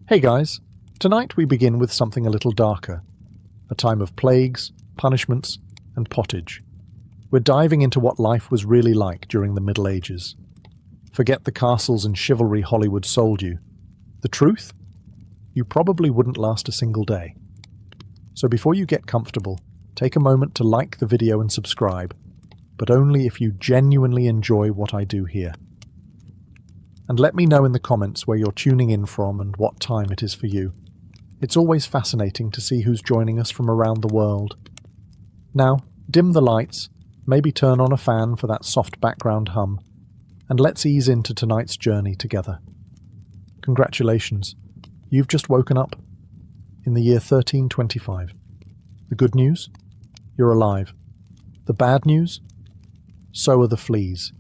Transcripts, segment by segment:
Hey guys, tonight we begin with something a little darker. A time of plagues, punishments, and pottage. We're diving into what life was really like during the Middle Ages. Forget the castles and chivalry Hollywood sold you. The truth? You probably wouldn't last a single day. So before you get comfortable, take a moment to like the video and subscribe, but only if you genuinely enjoy what I do here. And let me know in the comments where you're tuning in from and what time it is for you. It's always fascinating to see who's joining us from around the world. Now, dim the lights, maybe turn on a fan for that soft background hum, and let's ease into tonight's journey together. Congratulations, you've just woken up in the year 1325. The good news? You're alive. The bad news? So are the fleas.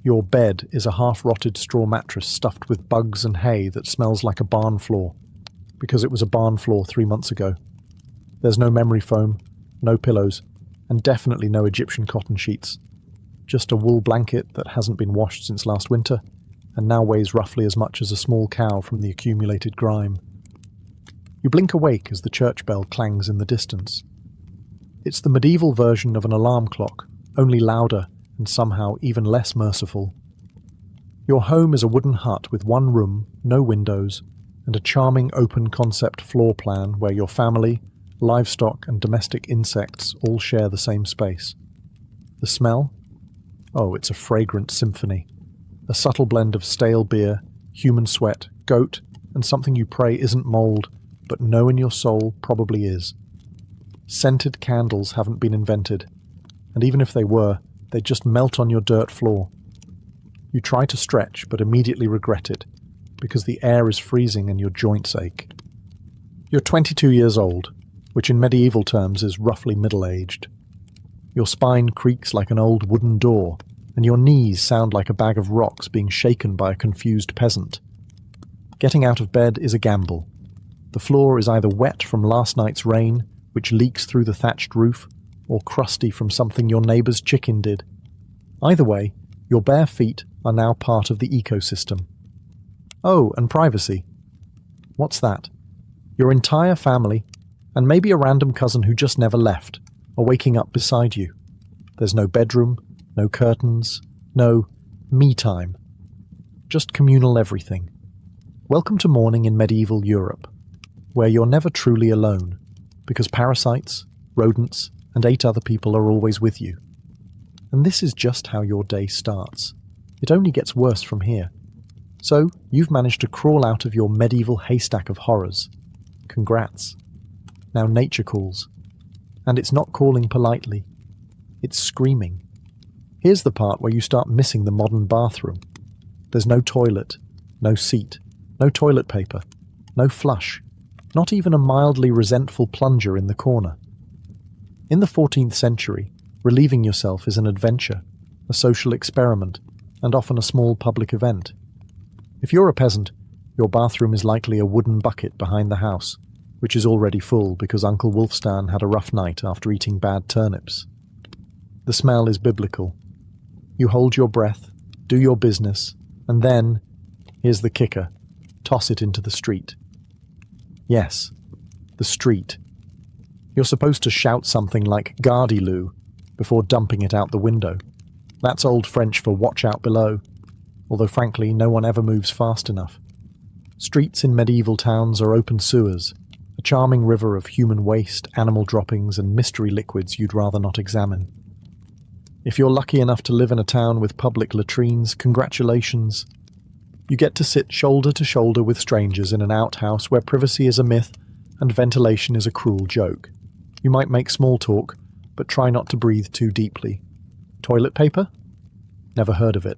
Your bed is a half-rotted straw mattress stuffed with bugs and hay that smells like a barn floor, because it was a barn floor 3 months ago. There's no memory foam, no pillows, and definitely no Egyptian cotton sheets. Just a wool blanket that hasn't been washed since last winter, and now weighs roughly as much as a small cow from the accumulated grime. You blink awake as the church bell clangs in the distance. It's the medieval version of an alarm clock, only louder and somehow even less merciful. Your home is a wooden hut with one room, no windows, and a charming open-concept floor plan where your family, livestock and domestic insects all share the same space. The smell? Oh, it's a fragrant symphony. A subtle blend of stale beer, human sweat, goat, and something you pray isn't mold, but know in your soul probably is. Scented candles haven't been invented, and even if they were, they just melt on your dirt floor. You try to stretch, but immediately regret it, because the air is freezing and your joints ache. You're 22 years old, which in medieval terms is roughly middle-aged. Your spine creaks like an old wooden door, and your knees sound like a bag of rocks being shaken by a confused peasant. Getting out of bed is a gamble. The floor is either wet from last night's rain, which leaks through the thatched roof, or crusty from something your neighbour's chicken did. Either way, your bare feet are now part of the ecosystem. Oh, and privacy. What's that? Your entire family, and maybe a random cousin who just never left, are waking up beside you. There's no bedroom, no curtains, no me time. Just communal everything. Welcome to morning in medieval Europe, where you're never truly alone, because parasites, rodents, and 8 other people are always with you. And this is just how your day starts. It only gets worse from here. So, you've managed to crawl out of your medieval haystack of horrors. Congrats. Now nature calls. And it's not calling politely. It's screaming. Here's the part where you start missing the modern bathroom. There's no toilet, no seat, no toilet paper, no flush, not even a mildly resentful plunger in the corner. In the 14th century, relieving yourself is an adventure, a social experiment, and often a small public event. If you're a peasant, your bathroom is likely a wooden bucket behind the house, which is already full because Uncle Wolfstan had a rough night after eating bad turnips. The smell is biblical. You hold your breath, do your business, and then, here's the kicker, toss it into the street. Yes, the street. You're supposed to shout something like "Gardez-loo" before dumping it out the window. That's Old French for "watch out below," although frankly no one ever moves fast enough. Streets in medieval towns are open sewers, a charming river of human waste, animal droppings, and mystery liquids you'd rather not examine. If you're lucky enough to live in a town with public latrines, congratulations. You get to sit shoulder to shoulder with strangers in an outhouse where privacy is a myth and ventilation is a cruel joke. You might make small talk, but try not to breathe too deeply. Toilet paper? Never heard of it.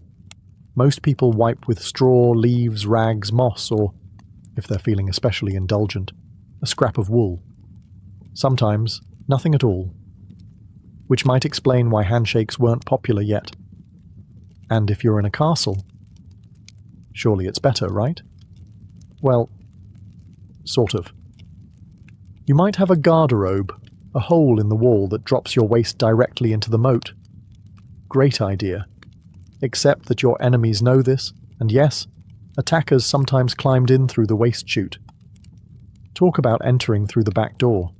Most people wipe with straw, leaves, rags, moss, or, if they're feeling especially indulgent, a scrap of wool. Sometimes, nothing at all. Which might explain why handshakes weren't popular yet. And if you're in a castle, surely it's better, right? Well, sort of. You might have a garderobe, a hole in the wall that drops your waist directly into the moat. Great idea. Except that your enemies know this, and yes, attackers sometimes climbed in through the waist chute, Talk about entering through the back door.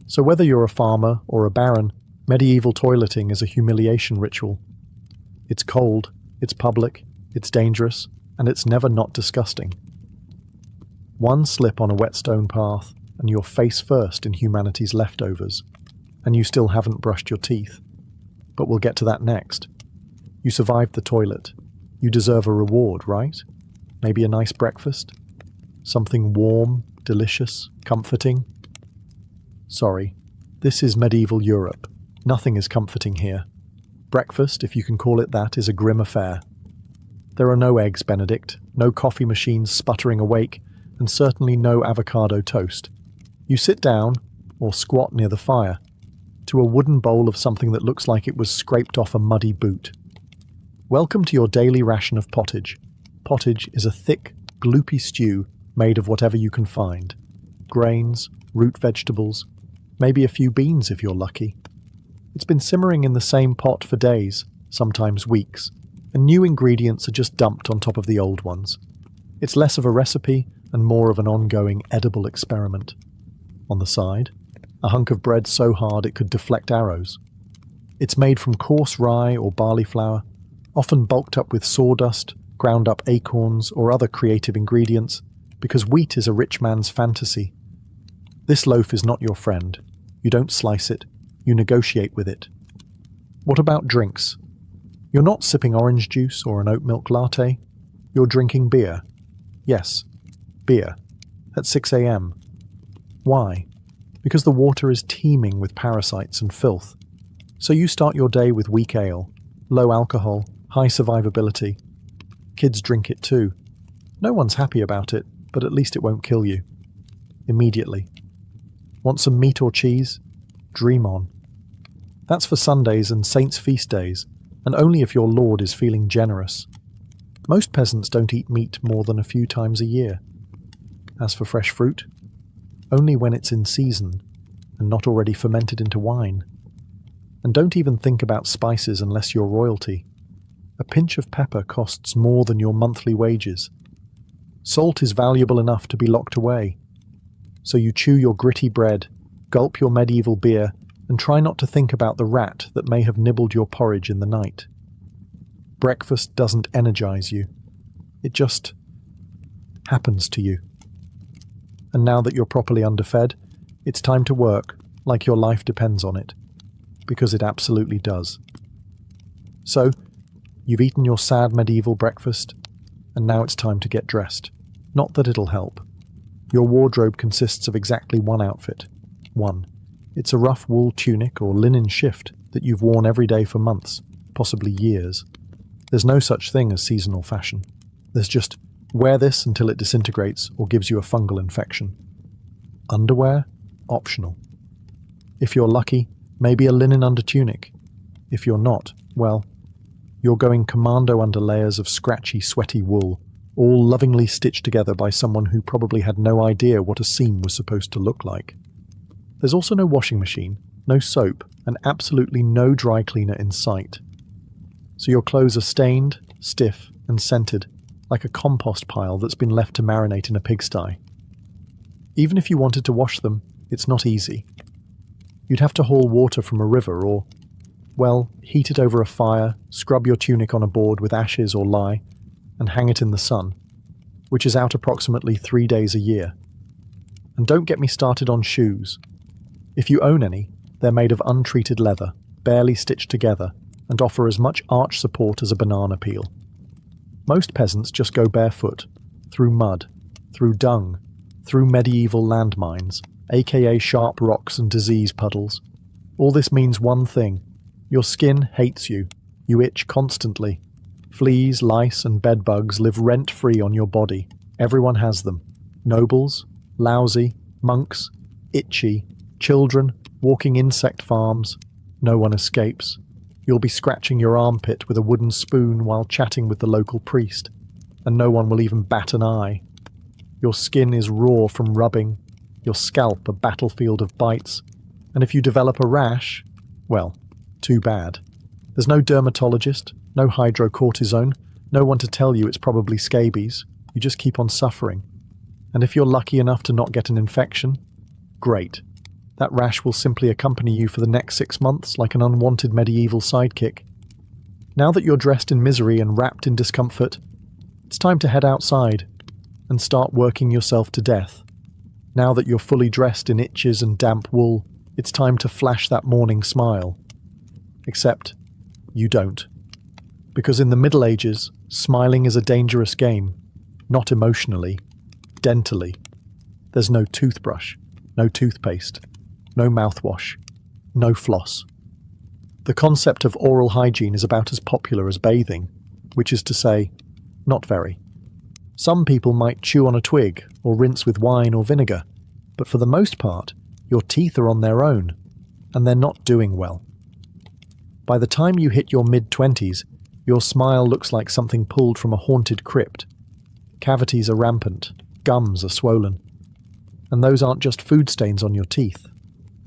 So whether you're a farmer or a baron, medieval toileting is a humiliation ritual. It's cold, it's public, it's dangerous, and it's never not disgusting. One slip on a wet stone path, and you're face first in humanity's leftovers, and you still haven't brushed your teeth. But we'll get to that next. You survived the toilet. You deserve a reward, right? Maybe a nice breakfast? Something warm, delicious, comforting? Sorry, this is medieval Europe. Nothing is comforting here. Breakfast, if you can call it that, is a grim affair. There are no eggs Benedict, no coffee machines sputtering awake, and certainly no avocado toast. You sit down, or squat near the fire, to a wooden bowl of something that looks like it was scraped off a muddy boot. Welcome to your daily ration of pottage. Pottage is a thick, gloopy stew made of whatever you can find. Grains, root vegetables, maybe a few beans if you're lucky. It's been simmering in the same pot for days, sometimes weeks, and new ingredients are just dumped on top of the old ones. It's less of a recipe and more of an ongoing edible experiment. On the side, a hunk of bread so hard it could deflect arrows. It's made from coarse rye or barley flour, often bulked up with sawdust, ground up acorns or other creative ingredients, because wheat is a rich man's fantasy. This loaf is not your friend. You don't slice it, you negotiate with it. What about drinks? You're not sipping orange juice or an oat milk latte. You're drinking beer. Yes, beer. At 6 a.m. Why? Because the water is teeming with parasites and filth. So you start your day with weak ale, low alcohol, high survivability. Kids drink it too. No one's happy about it, but at least it won't kill you. Immediately. Want some meat or cheese? Dream on. That's for Sundays and saints' feast days, and only if your lord is feeling generous. Most peasants don't eat meat more than a few times a year. As for fresh fruit, only when it's in season and not already fermented into wine. And don't even think about spices unless you're royalty. A pinch of pepper costs more than your monthly wages. Salt is valuable enough to be locked away. So you chew your gritty bread, gulp your medieval beer, and try not to think about the rat that may have nibbled your porridge in the night. Breakfast doesn't energize you. It just happens to you. And now that you're properly underfed, it's time to work like your life depends on it. Because it absolutely does. So, you've eaten your sad medieval breakfast, and now it's time to get dressed. Not that it'll help. Your wardrobe consists of exactly one outfit. One. It's a rough wool tunic or linen shift that you've worn every day for months, possibly years. There's no such thing as seasonal fashion. There's just wear this until it disintegrates or gives you a fungal infection. Underwear? Optional. If you're lucky, maybe a linen undertunic. If you're not, well, you're going commando under layers of scratchy, sweaty wool, all lovingly stitched together by someone who probably had no idea what a seam was supposed to look like. There's also no washing machine, no soap, and absolutely no dry cleaner in sight. So your clothes are stained, stiff, and scented, like a compost pile that's been left to marinate in a pigsty. Even if you wanted to wash them, it's not easy. You'd have to haul water from a river or, well, heat it over a fire, scrub your tunic on a board with ashes or lye, and hang it in the sun, which is out approximately 3 days a year. And don't get me started on shoes. If you own any, they're made of untreated leather, barely stitched together, and offer as much arch support as a banana peel. Most peasants just go barefoot, through mud, through dung, through medieval landmines, aka sharp rocks and disease puddles. All this means one thing. Your skin hates you. You itch constantly. Fleas, lice, and bedbugs live rent-free on your body. Everyone has them. Nobles, lousy, monks, itchy, children, walking insect farms. No one escapes. You'll be scratching your armpit with a wooden spoon while chatting with the local priest, and no one will even bat an eye. Your skin is raw from rubbing, your scalp a battlefield of bites, and if you develop a rash, well, too bad. There's no dermatologist, no hydrocortisone, no one to tell you it's probably scabies. You just keep on suffering. And if you're lucky enough to not get an infection, great. That rash will simply accompany you for the next 6 months like an unwanted medieval sidekick. Now that you're dressed in misery and wrapped in discomfort, it's time to head outside and start working yourself to death. Now that you're fully dressed in itches and damp wool, it's time to flash that morning smile. Except, you don't. Because in the Middle Ages, smiling is a dangerous game. Not emotionally, dentally. There's no toothbrush, no toothpaste, no mouthwash, no floss. The concept of oral hygiene is about as popular as bathing, which is to say, not very. Some people might chew on a twig or rinse with wine or vinegar, but for the most part, your teeth are on their own, and they're not doing well. By the time you hit your mid-20s, your smile looks like something pulled from a haunted crypt. Cavities are rampant, gums are swollen. And those aren't just food stains on your teeth.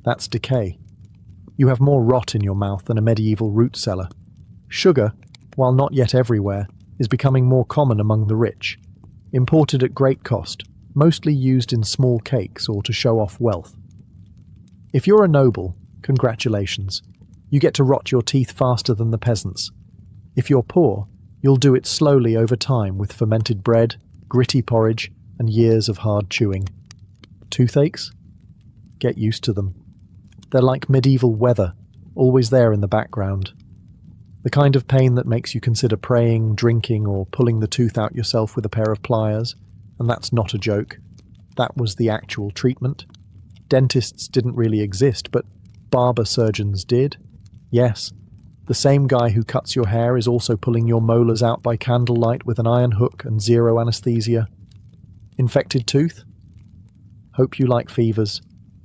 That's decay. You have more rot in your mouth than a medieval root cellar. Sugar, while not yet everywhere, is becoming more common among the rich. Imported at great cost, mostly used in small cakes or to show off wealth. If you're a noble, congratulations. You get to rot your teeth faster than the peasants. If you're poor, you'll do it slowly over time with fermented bread, gritty porridge, and years of hard chewing. Toothaches? Get used to them. They're like medieval weather, always there in the background. The kind of pain that makes you consider praying, drinking, or pulling the tooth out yourself with a pair of pliers. And that's not a joke. That was the actual treatment. Dentists didn't really exist, but barber surgeons did. Yes, the same guy who cuts your hair is also pulling your molars out by candlelight with an iron hook and zero anesthesia. Infected tooth? Hope you like fevers,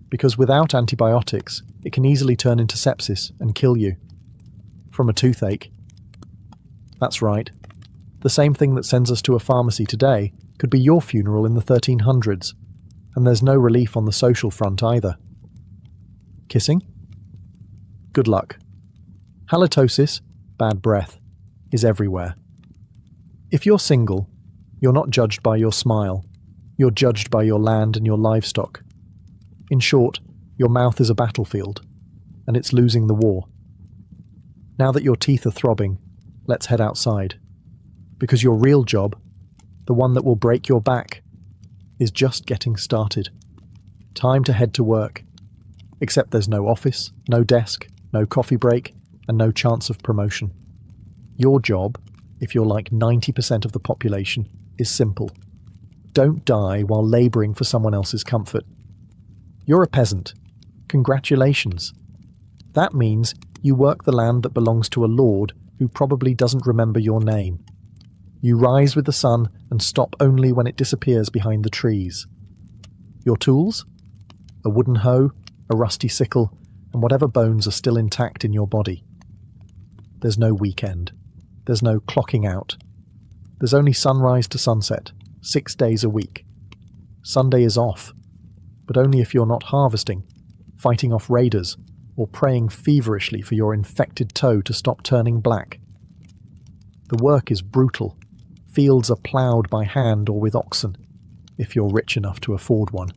because without antibiotics, it can easily turn into sepsis and kill you. From a toothache. That's right. The same thing that sends us to a pharmacy today could be your funeral in the 1300s, and there's no relief on the social front either. Kissing? Good luck. Halitosis, bad breath, is everywhere. If you're single, you're not judged by your smile. You're judged by your land and your livestock. In short, your mouth is a battlefield, and it's losing the war. Now that your teeth are throbbing, let's head outside. Because your real job, the one that will break your back, is just getting started. Time to head to work. Except there's no office, no desk, no coffee break, and no chance of promotion. Your job, if you're like 90% of the population, is simple. Don't die while labouring for someone else's comfort. You're a peasant. Congratulations. That means you work the land that belongs to a lord who probably doesn't remember your name. You rise with the sun and stop only when it disappears behind the trees. Your tools? A wooden hoe, a rusty sickle, and whatever bones are still intact in your body. There's no weekend. There's no clocking out. There's only sunrise to sunset, 6 days a week. Sunday is off, but only if you're not harvesting, fighting off raiders, or praying feverishly for your infected toe to stop turning black. The work is brutal. Fields are ploughed by hand or with oxen, if you're rich enough to afford one.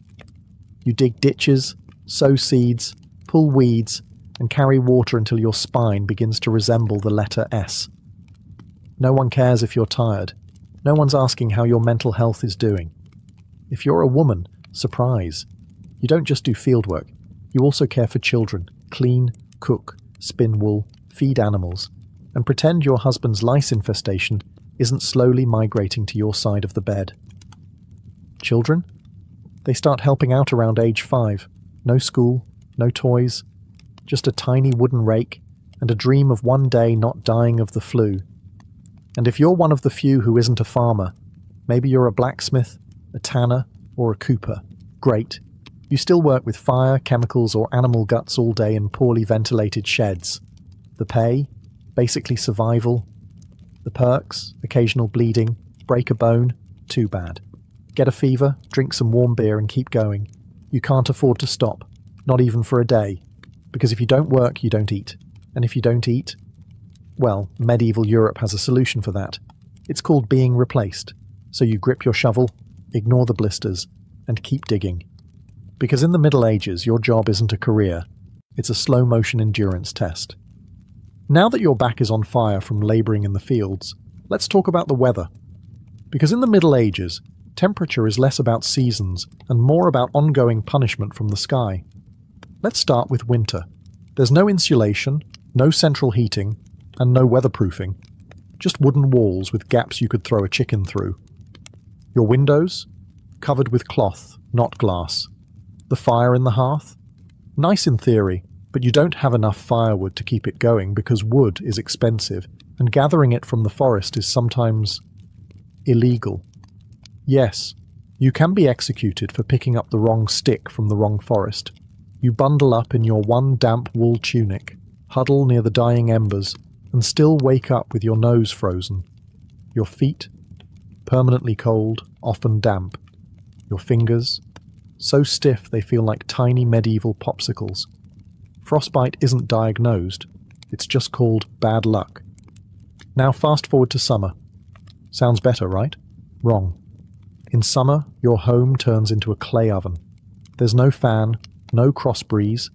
You dig ditches, sow seeds, pull weeds, and carry water until your spine begins to resemble the letter S. No one cares if you're tired. No one's asking how your mental health is doing. If you're a woman, surprise. You don't just do fieldwork. You also care for children, clean, cook, spin wool, feed animals, and pretend your husband's lice infestation isn't slowly migrating to your side of the bed. Children? They start helping out around age 5. No school, no toys, just a tiny wooden rake and a dream of one day not dying of the flu. And if you're one of the few who isn't a farmer, maybe you're a blacksmith, a tanner, or a cooper, great. You still work with fire, chemicals, or animal guts all day in poorly ventilated sheds. The pay? Basically survival. The perks? Occasional bleeding, break a bone, too bad. Get a fever, drink some warm beer and keep going. You can't afford to stop, not even for a day. Because if you don't work, you don't eat. And if you don't eat, well, medieval Europe has a solution for that. It's called being replaced. So you grip your shovel, ignore the blisters, and keep digging. Because in the Middle Ages, your job isn't a career, it's a slow-motion endurance test. Now that your back is on fire from labouring in the fields, let's talk about the weather. Because in the Middle Ages, temperature is less about seasons and more about ongoing punishment from the sky. Let's start with winter. There's no insulation, no central heating, and no weatherproofing. Just wooden walls with gaps you could throw a chicken through. Your windows? Covered with cloth, not glass. The fire in the hearth? Nice in theory, but you don't have enough firewood to keep it going because wood is expensive, and gathering it from the forest is sometimes illegal. Yes, you can be executed for picking up the wrong stick from the wrong forest. You bundle up in your one damp wool tunic, huddle near the dying embers, and still wake up with your nose frozen. Your feet, permanently cold, often damp. Your fingers, so stiff they feel like tiny medieval popsicles. Frostbite isn't diagnosed, it's just called bad luck. Now fast forward to summer. Sounds better, right? Wrong. In summer, your home turns into a clay oven. There's no fan, no cross breeze,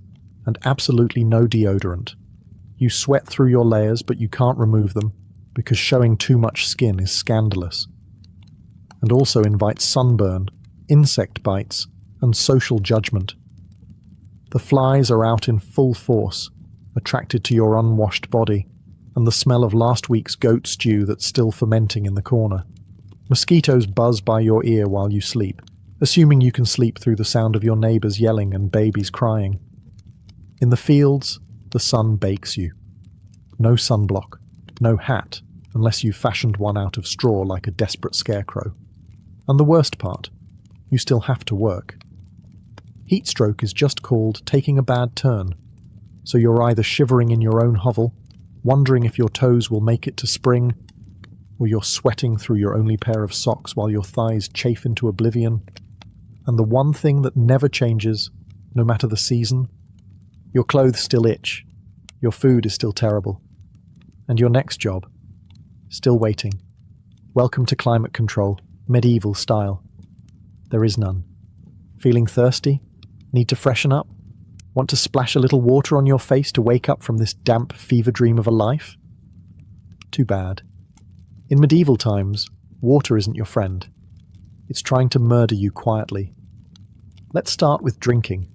and absolutely no deodorant. You sweat through your layers, but you can't remove them, because showing too much skin is scandalous. And also invites sunburn, insect bites, and social judgment. The flies are out in full force, attracted to your unwashed body, and the smell of last week's goat stew that's still fermenting in the corner. Mosquitoes buzz by your ear while you sleep, assuming you can sleep through the sound of your neighbours yelling and babies crying. In the fields, the sun bakes you. No sunblock, no hat, unless you've fashioned one out of straw like a desperate scarecrow. And the worst part, you still have to work. Heatstroke is just called taking a bad turn, so you're either shivering in your own hovel, wondering if your toes will make it to spring, or you're sweating through your only pair of socks while your thighs chafe into oblivion. And the one thing that never changes, no matter the season, your clothes still itch, your food is still terrible, and your next job, still waiting. Welcome to climate control, medieval style. There is none. Feeling thirsty? Need to freshen up? Want to splash a little water on your face to wake up from this damp fever dream of a life? Too bad. In medieval times, water isn't your friend. It's trying to murder you quietly. Let's start with drinking.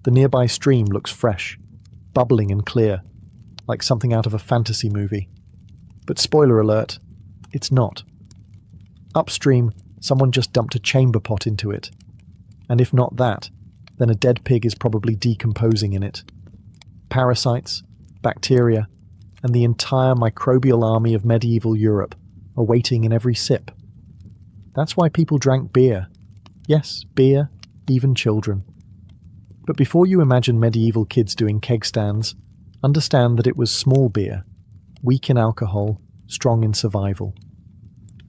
The nearby stream looks fresh, bubbling and clear, like something out of a fantasy movie. But spoiler alert, it's not. Upstream, someone just dumped a chamber pot into it. And if not that, then a dead pig is probably decomposing in it. Parasites, bacteria, and the entire microbial army of medieval Europe are waiting in every sip. That's why people drank beer. Yes, beer, even children. But before you imagine medieval kids doing keg stands, understand that it was small beer, weak in alcohol, strong in survival.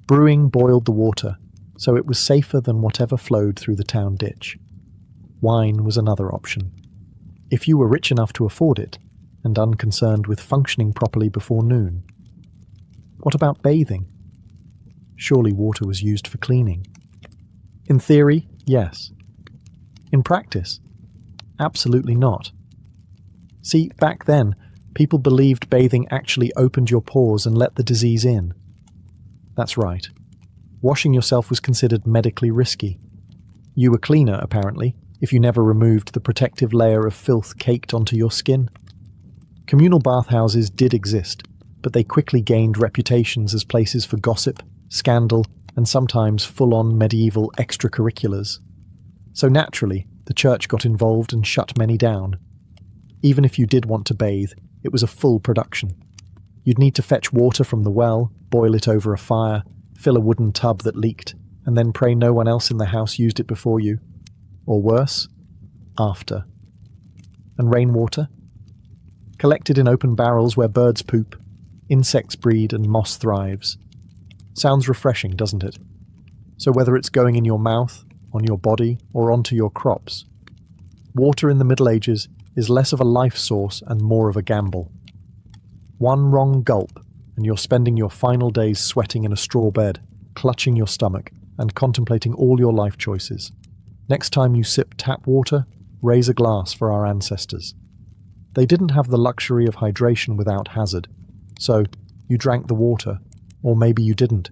Brewing boiled the water, so it was safer than whatever flowed through the town ditch. Wine was another option. If you were rich enough to afford it, and unconcerned with functioning properly before noon. What about bathing? Surely water was used for cleaning. In theory, yes. In practice, absolutely not. See, back then, people believed bathing actually opened your pores and let the disease in. That's right. Washing yourself was considered medically risky. You were cleaner, apparently, if you never removed the protective layer of filth caked onto your skin. Communal bathhouses did exist, but they quickly gained reputations as places for gossip, scandal, and sometimes full-on medieval extracurriculars. So naturally, the church got involved and shut many down. Even if you did want to bathe, it was a full production. You'd need to fetch water from the well, boil it over a fire, fill a wooden tub that leaked, and then pray no one else in the house used it before you. Or worse, after. And rainwater? Collected in open barrels where birds poop, insects breed and moss thrives. Sounds refreshing, doesn't it? So whether it's going in your mouth, on your body, or onto your crops, water in the Middle Ages is less of a life source and more of a gamble. One wrong gulp, and you're spending your final days sweating in a straw bed, clutching your stomach, and contemplating all your life choices. Next time you sip tap water, raise a glass for our ancestors. They didn't have the luxury of hydration without hazard, so you drank the water, or maybe you didn't.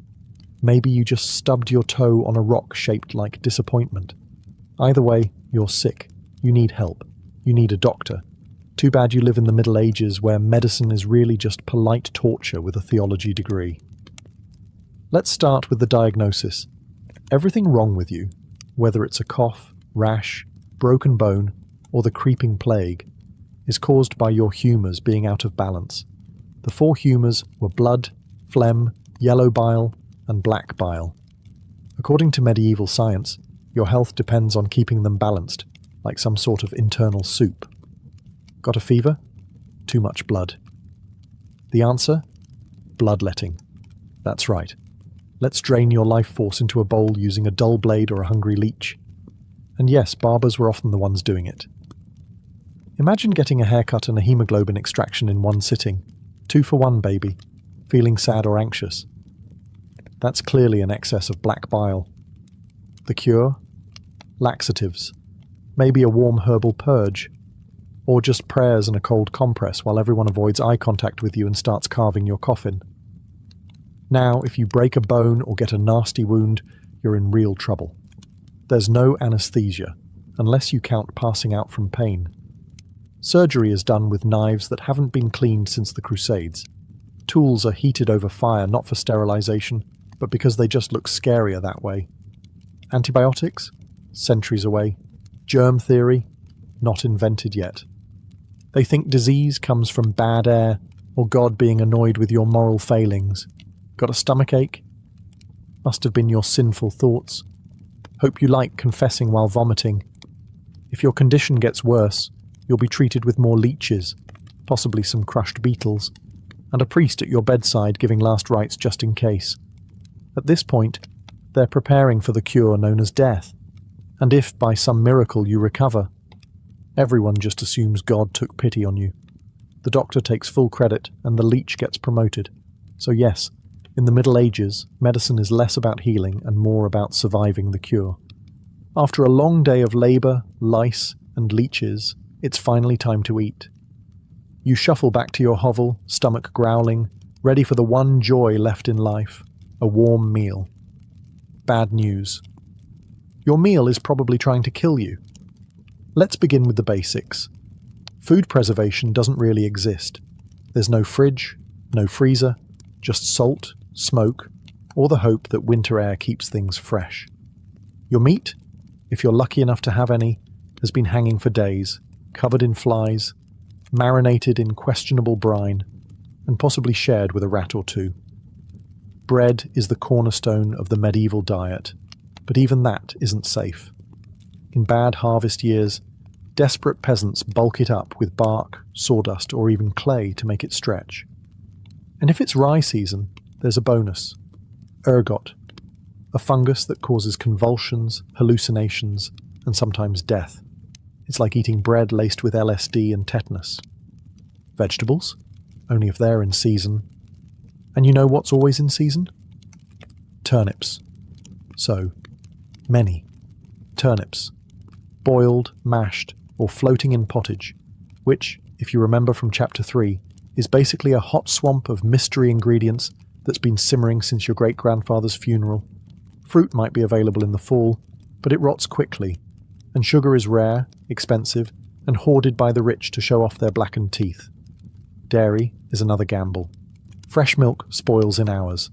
Maybe you just stubbed your toe on a rock shaped like disappointment. Either way, you're sick. You need help. You need a doctor. Too bad you live in the Middle Ages where medicine is really just polite torture with a theology degree. Let's start with the diagnosis. Everything wrong with you, whether it's a cough, rash, broken bone, or the creeping plague, is caused by your humours being out of balance. The 4 humours were blood, phlegm, yellow bile, and black bile. According to medieval science, your health depends on keeping them balanced, like some sort of internal soup. Got a fever? Too much blood. The answer? Bloodletting. That's right. Let's drain your life force into a bowl using a dull blade or a hungry leech. And yes, barbers were often the ones doing it. Imagine getting a haircut and a hemoglobin extraction in one sitting. 2 for 1, baby. Feeling sad or anxious? That's clearly an excess of black bile. The cure? Laxatives. Maybe a warm herbal purge. Or just prayers and a cold compress while everyone avoids eye contact with you and starts carving your coffin. Now, if you break a bone or get a nasty wound, you're in real trouble. There's no anesthesia, unless you count passing out from pain. Surgery is done with knives that haven't been cleaned since the Crusades. Tools are heated over fire not for sterilization, but because they just look scarier that way. Antibiotics? Centuries away. Germ theory? Not invented yet. They think disease comes from bad air or God being annoyed with your moral failings. Got a stomachache? Must have been your sinful thoughts. Hope you like confessing while vomiting. If your condition gets worse, you'll be treated with more leeches, possibly some crushed beetles, and a priest at your bedside giving last rites just in case. At this point, they're preparing for the cure known as death. And if, by some miracle, you recover, everyone just assumes God took pity on you. The doctor takes full credit, and the leech gets promoted. So yes, in the Middle Ages, medicine is less about healing and more about surviving the cure. After a long day of labour, lice, and leeches, it's finally time to eat. You shuffle back to your hovel, stomach growling, ready for the one joy left in life, a warm meal. Bad news. Your meal is probably trying to kill you. Let's begin with the basics. Food preservation doesn't really exist. There's no fridge, no freezer, just salt, smoke, or the hope that winter air keeps things fresh. Your meat, if you're lucky enough to have any, has been hanging for days, covered in flies, marinated in questionable brine, and possibly shared with a rat or two. Bread is the cornerstone of the medieval diet, but even that isn't safe. In bad harvest years, desperate peasants bulk it up with bark, sawdust, or even clay to make it stretch. And if it's rye season, there's a bonus. Ergot, a fungus that causes convulsions, hallucinations, and sometimes death. It's like eating bread laced with LSD and tetanus. Vegetables? Only if they're in season. And you know what's always in season? Turnips. So, many. Turnips. Boiled, mashed, or floating in pottage, which, if you remember from Chapter 3, is basically a hot swamp of mystery ingredients that's been simmering since your great-grandfather's funeral. Fruit might be available in the fall, but it rots quickly, and sugar is rare, expensive, and hoarded by the rich to show off their blackened teeth. Dairy is another gamble. Fresh milk spoils in hours.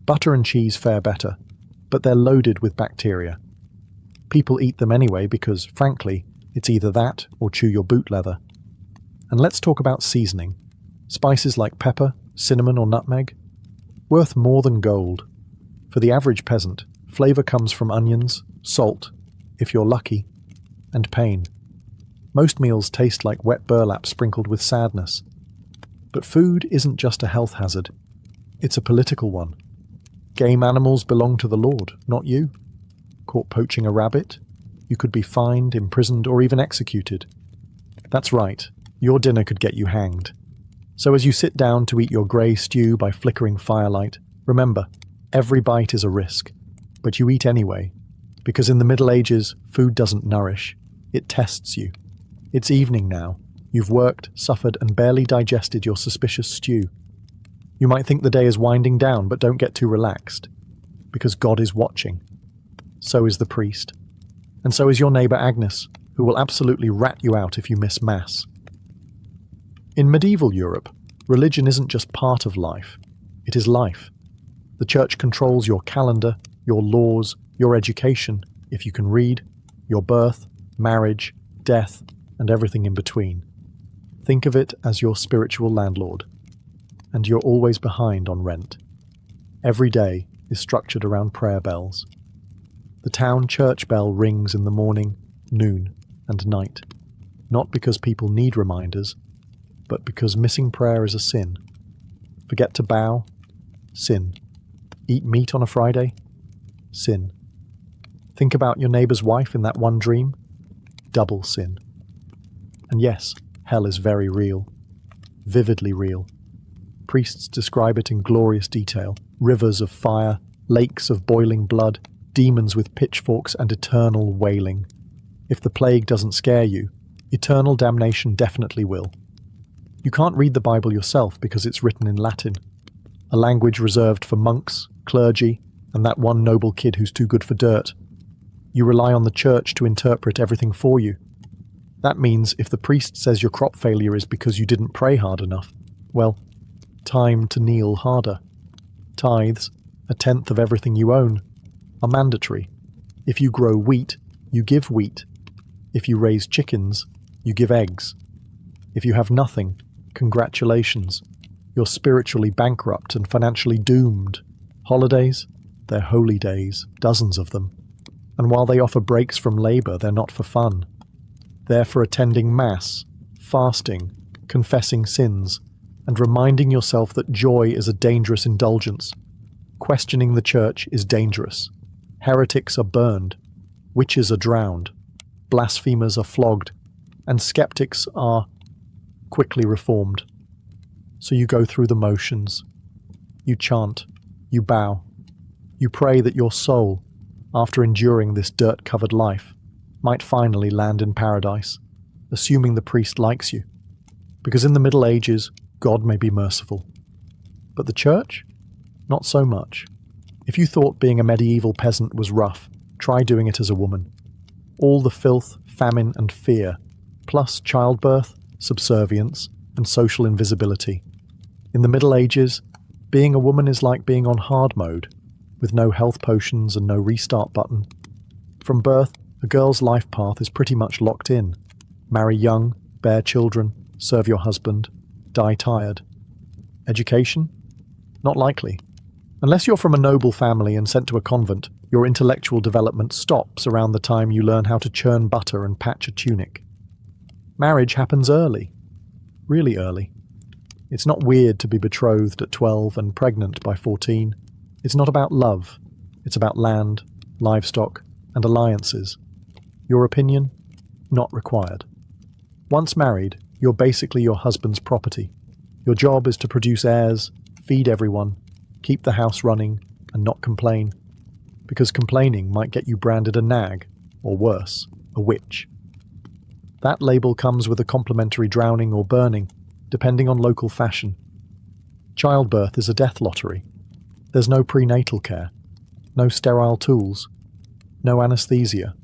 Butter and cheese fare better, but they're loaded with bacteria. People eat them anyway because, frankly, it's either that or chew your boot leather. And let's talk about seasoning. Spices like pepper, cinnamon, or nutmeg? Worth more than gold. For the average peasant, flavour comes from onions, salt, if you're lucky, and pain. Most meals taste like wet burlap sprinkled with sadness. But food isn't just a health hazard. It's a political one. Game animals belong to the Lord, not you. Caught poaching a rabbit? You could be fined, imprisoned, or even executed. That's right, your dinner could get you hanged. So as you sit down to eat your grey stew by flickering firelight, remember, every bite is a risk. But you eat anyway, because in the Middle Ages, food doesn't nourish, it tests you. It's evening now. You've worked, suffered, and barely digested your suspicious stew. You might think the day is winding down, but don't get too relaxed, because God is watching. So is the priest. And so is your neighbour Agnes, who will absolutely rat you out if you miss Mass. In medieval Europe, religion isn't just part of life, it is life. The church controls your calendar, your laws, your education, if you can read, your birth, marriage, death, and everything in between. Think of it as your spiritual landlord. And you're always behind on rent. Every day is structured around prayer bells. The town church bell rings in the morning, noon, and night. Not because people need reminders, but because missing prayer is a sin. Forget to bow? Sin. Eat meat on a Friday? Sin. Think about your neighbour's wife in that one dream? Double sin. And yes, hell is very real. Vividly real. Priests describe it in glorious detail. Rivers of fire, lakes of boiling blood, demons with pitchforks and eternal wailing. If the plague doesn't scare you, eternal damnation definitely will. You can't read the Bible yourself because it's written in Latin, a language reserved for monks, clergy, and that one noble kid who's too good for dirt. You rely on the church to interpret everything for you. That means if the priest says your crop failure is because you didn't pray hard enough, well, time to kneel harder. Tithes, a tenth of everything you own, are mandatory. If you grow wheat, you give wheat. If you raise chickens, you give eggs. If you have nothing, congratulations. You're spiritually bankrupt and financially doomed. Holidays? They're holy days, dozens of them. And while they offer breaks from labour, they're not for fun. They're for attending Mass, fasting, confessing sins, and reminding yourself that joy is a dangerous indulgence. Questioning the church is dangerous. Heretics are burned. Witches are drowned. Blasphemers are flogged. And skeptics are quickly reformed. So you go through the motions. You chant. You bow. You pray that your soul, after enduring this dirt-covered life, might finally land in paradise, assuming the priest likes you. Because in the Middle Ages, God may be merciful. But the church? Not so much. If you thought being a medieval peasant was rough, try doing it as a woman. All the filth, famine, and fear, plus childbirth, subservience, and social invisibility. In the Middle Ages, being a woman is like being on hard mode, with no health potions and no restart button. From birth, a girl's life path is pretty much locked in. Marry young, bear children, serve your husband, die tired. Education? Not likely. Unless you're from a noble family and sent to a convent, your intellectual development stops around the time you learn how to churn butter and patch a tunic. Marriage happens early. Really early. It's not weird to be betrothed at 12 and pregnant by 14. It's not about love. It's about land, livestock, and alliances. Your opinion? Not required. Once married, you're basically your husband's property. Your job is to produce heirs, feed everyone, keep the house running, and not complain. Because complaining might get you branded a nag, or worse, a witch. That label comes with a complimentary drowning or burning, depending on local fashion. Childbirth is a death lottery. There's no prenatal care, no sterile tools, no anesthesia.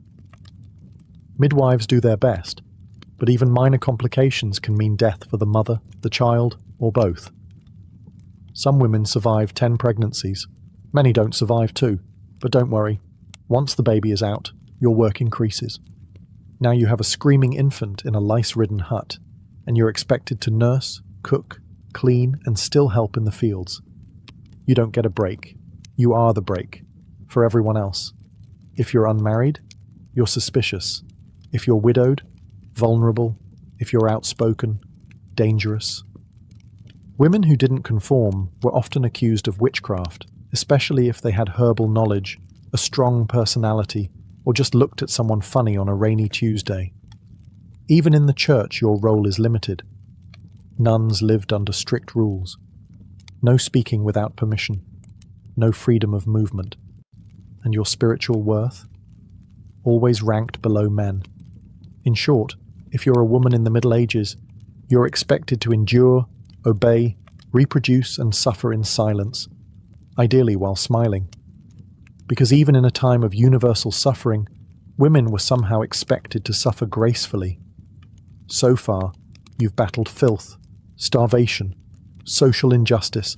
Midwives do their best, but even minor complications can mean death for the mother, the child, or both. Some women survive 10 pregnancies. Many don't survive 2, but don't worry. Once the baby is out, your work increases. Now you have a screaming infant in a lice-ridden hut, and you're expected to nurse, cook, clean, and still help in the fields. You don't get a break. You are the break, for everyone else. If you're unmarried, you're suspicious. If you're widowed, vulnerable. If you're outspoken, dangerous. Women who didn't conform were often accused of witchcraft, especially if they had herbal knowledge, a strong personality, or just looked at someone funny on a rainy Tuesday. Even in the church, your role is limited. Nuns lived under strict rules. No speaking without permission. No freedom of movement. and your spiritual worth, always ranked below men. In short, if you're a woman in the Middle Ages, you're expected to endure, obey, reproduce, and suffer in silence, ideally while smiling. Because even in a time of universal suffering, women were somehow expected to suffer gracefully. So far, you've battled filth, starvation, social injustice,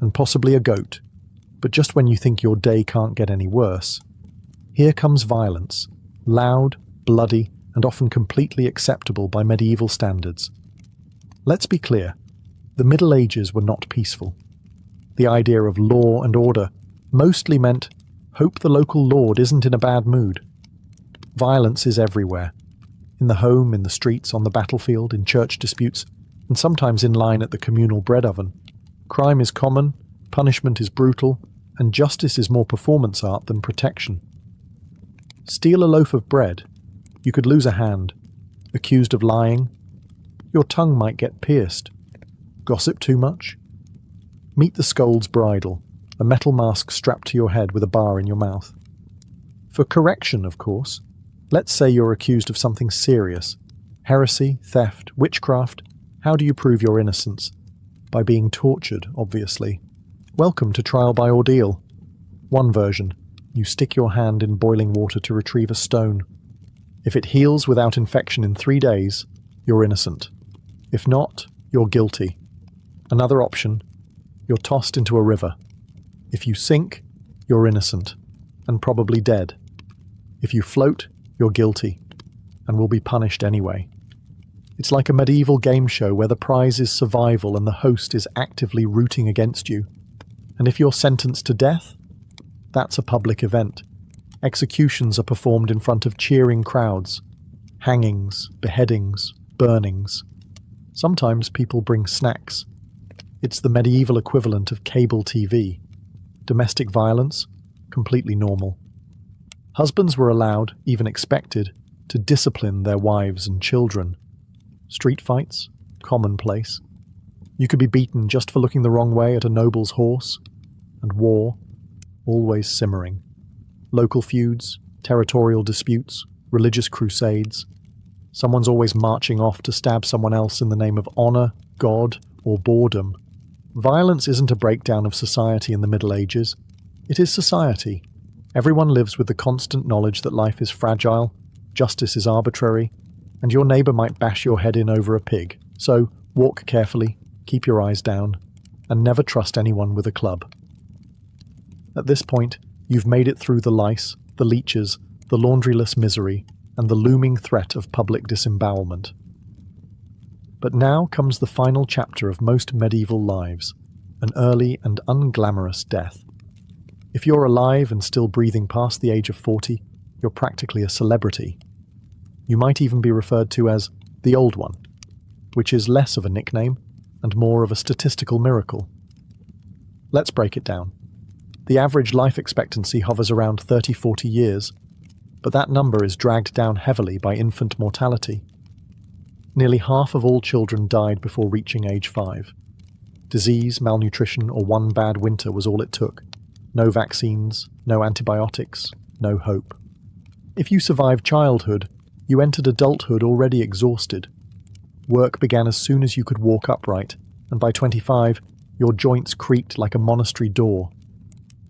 and possibly a goat. But just when you think your day can't get any worse, here comes violence, loud, bloody, and often completely acceptable by medieval standards. Let's be clear, the Middle Ages were not peaceful. The idea of law and order mostly meant, hope the local lord isn't in a bad mood. Violence is everywhere. In the home, in the streets, on the battlefield, in church disputes, and sometimes in line at the communal bread oven. Crime is common, punishment is brutal, and justice is more performance art than protection. Steal a loaf of bread, you could lose a hand. Accused of lying, your tongue might get pierced. Gossip too much? Meet the scold's bridle, a metal mask strapped to your head with a bar in your mouth. For correction, of course. Let's say you're accused of something serious. Heresy, theft, witchcraft. How do you prove your innocence? By being tortured, obviously. Welcome to trial by ordeal. One version. You stick your hand in boiling water to retrieve a stone. If it heals without infection in 3 days, you're innocent. If not, you're guilty. Another option. You're tossed into a river. If you sink, you're innocent, and probably dead. If you float, you're guilty, and will be punished anyway. It's like a medieval game show where the prize is survival and the host is actively rooting against you. And if you're sentenced to death, that's a public event. Executions are performed in front of cheering crowds. Hangings, beheadings, burnings. Sometimes people bring snacks. It's the medieval equivalent of cable TV. Domestic violence, completely normal. Husbands were allowed, even expected, to discipline their wives and children. Street fights, commonplace. You could be beaten just for looking the wrong way at a noble's horse. And war, always simmering. Local feuds, territorial disputes, religious crusades. Someone's always marching off to stab someone else in the name of honor, God, or boredom. Violence isn't a breakdown of society in the Middle Ages. It is society. Everyone lives with the constant knowledge that life is fragile, justice is arbitrary, and your neighbor might bash your head in over a pig. So, walk carefully, keep your eyes down, and never trust anyone with a club. At this point, you've made it through the lice, the leeches, the laundryless misery, and the looming threat of public disembowelment. But now comes the final chapter of most medieval lives, an early and unglamorous death. If you're alive and still breathing past the age of 40, you're practically a celebrity. You might even be referred to as the Old One, which is less of a nickname and more of a statistical miracle. Let's break it down. The average life expectancy hovers around 30-40 years, but that number is dragged down heavily by infant mortality. Nearly half of all children died before reaching age 5. Disease, malnutrition, or one bad winter was all it took. No vaccines, no antibiotics, no hope. If you survived childhood, you entered adulthood already exhausted. Work began as soon as you could walk upright, and by 25, your joints creaked like a monastery door.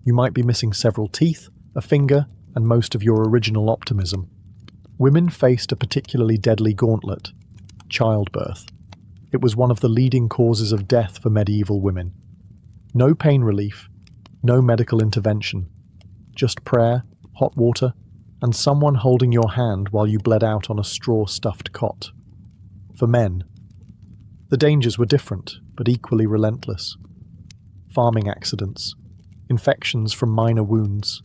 You might be missing several teeth, a finger, and most of your original optimism. Women faced a particularly deadly gauntlet: childbirth. It was one of the leading causes of death for medieval women. No pain relief, no medical intervention, just prayer, hot water, and someone holding your hand while you bled out on a straw-stuffed cot. For men, the dangers were different, but equally relentless. Farming accidents, infections from minor wounds,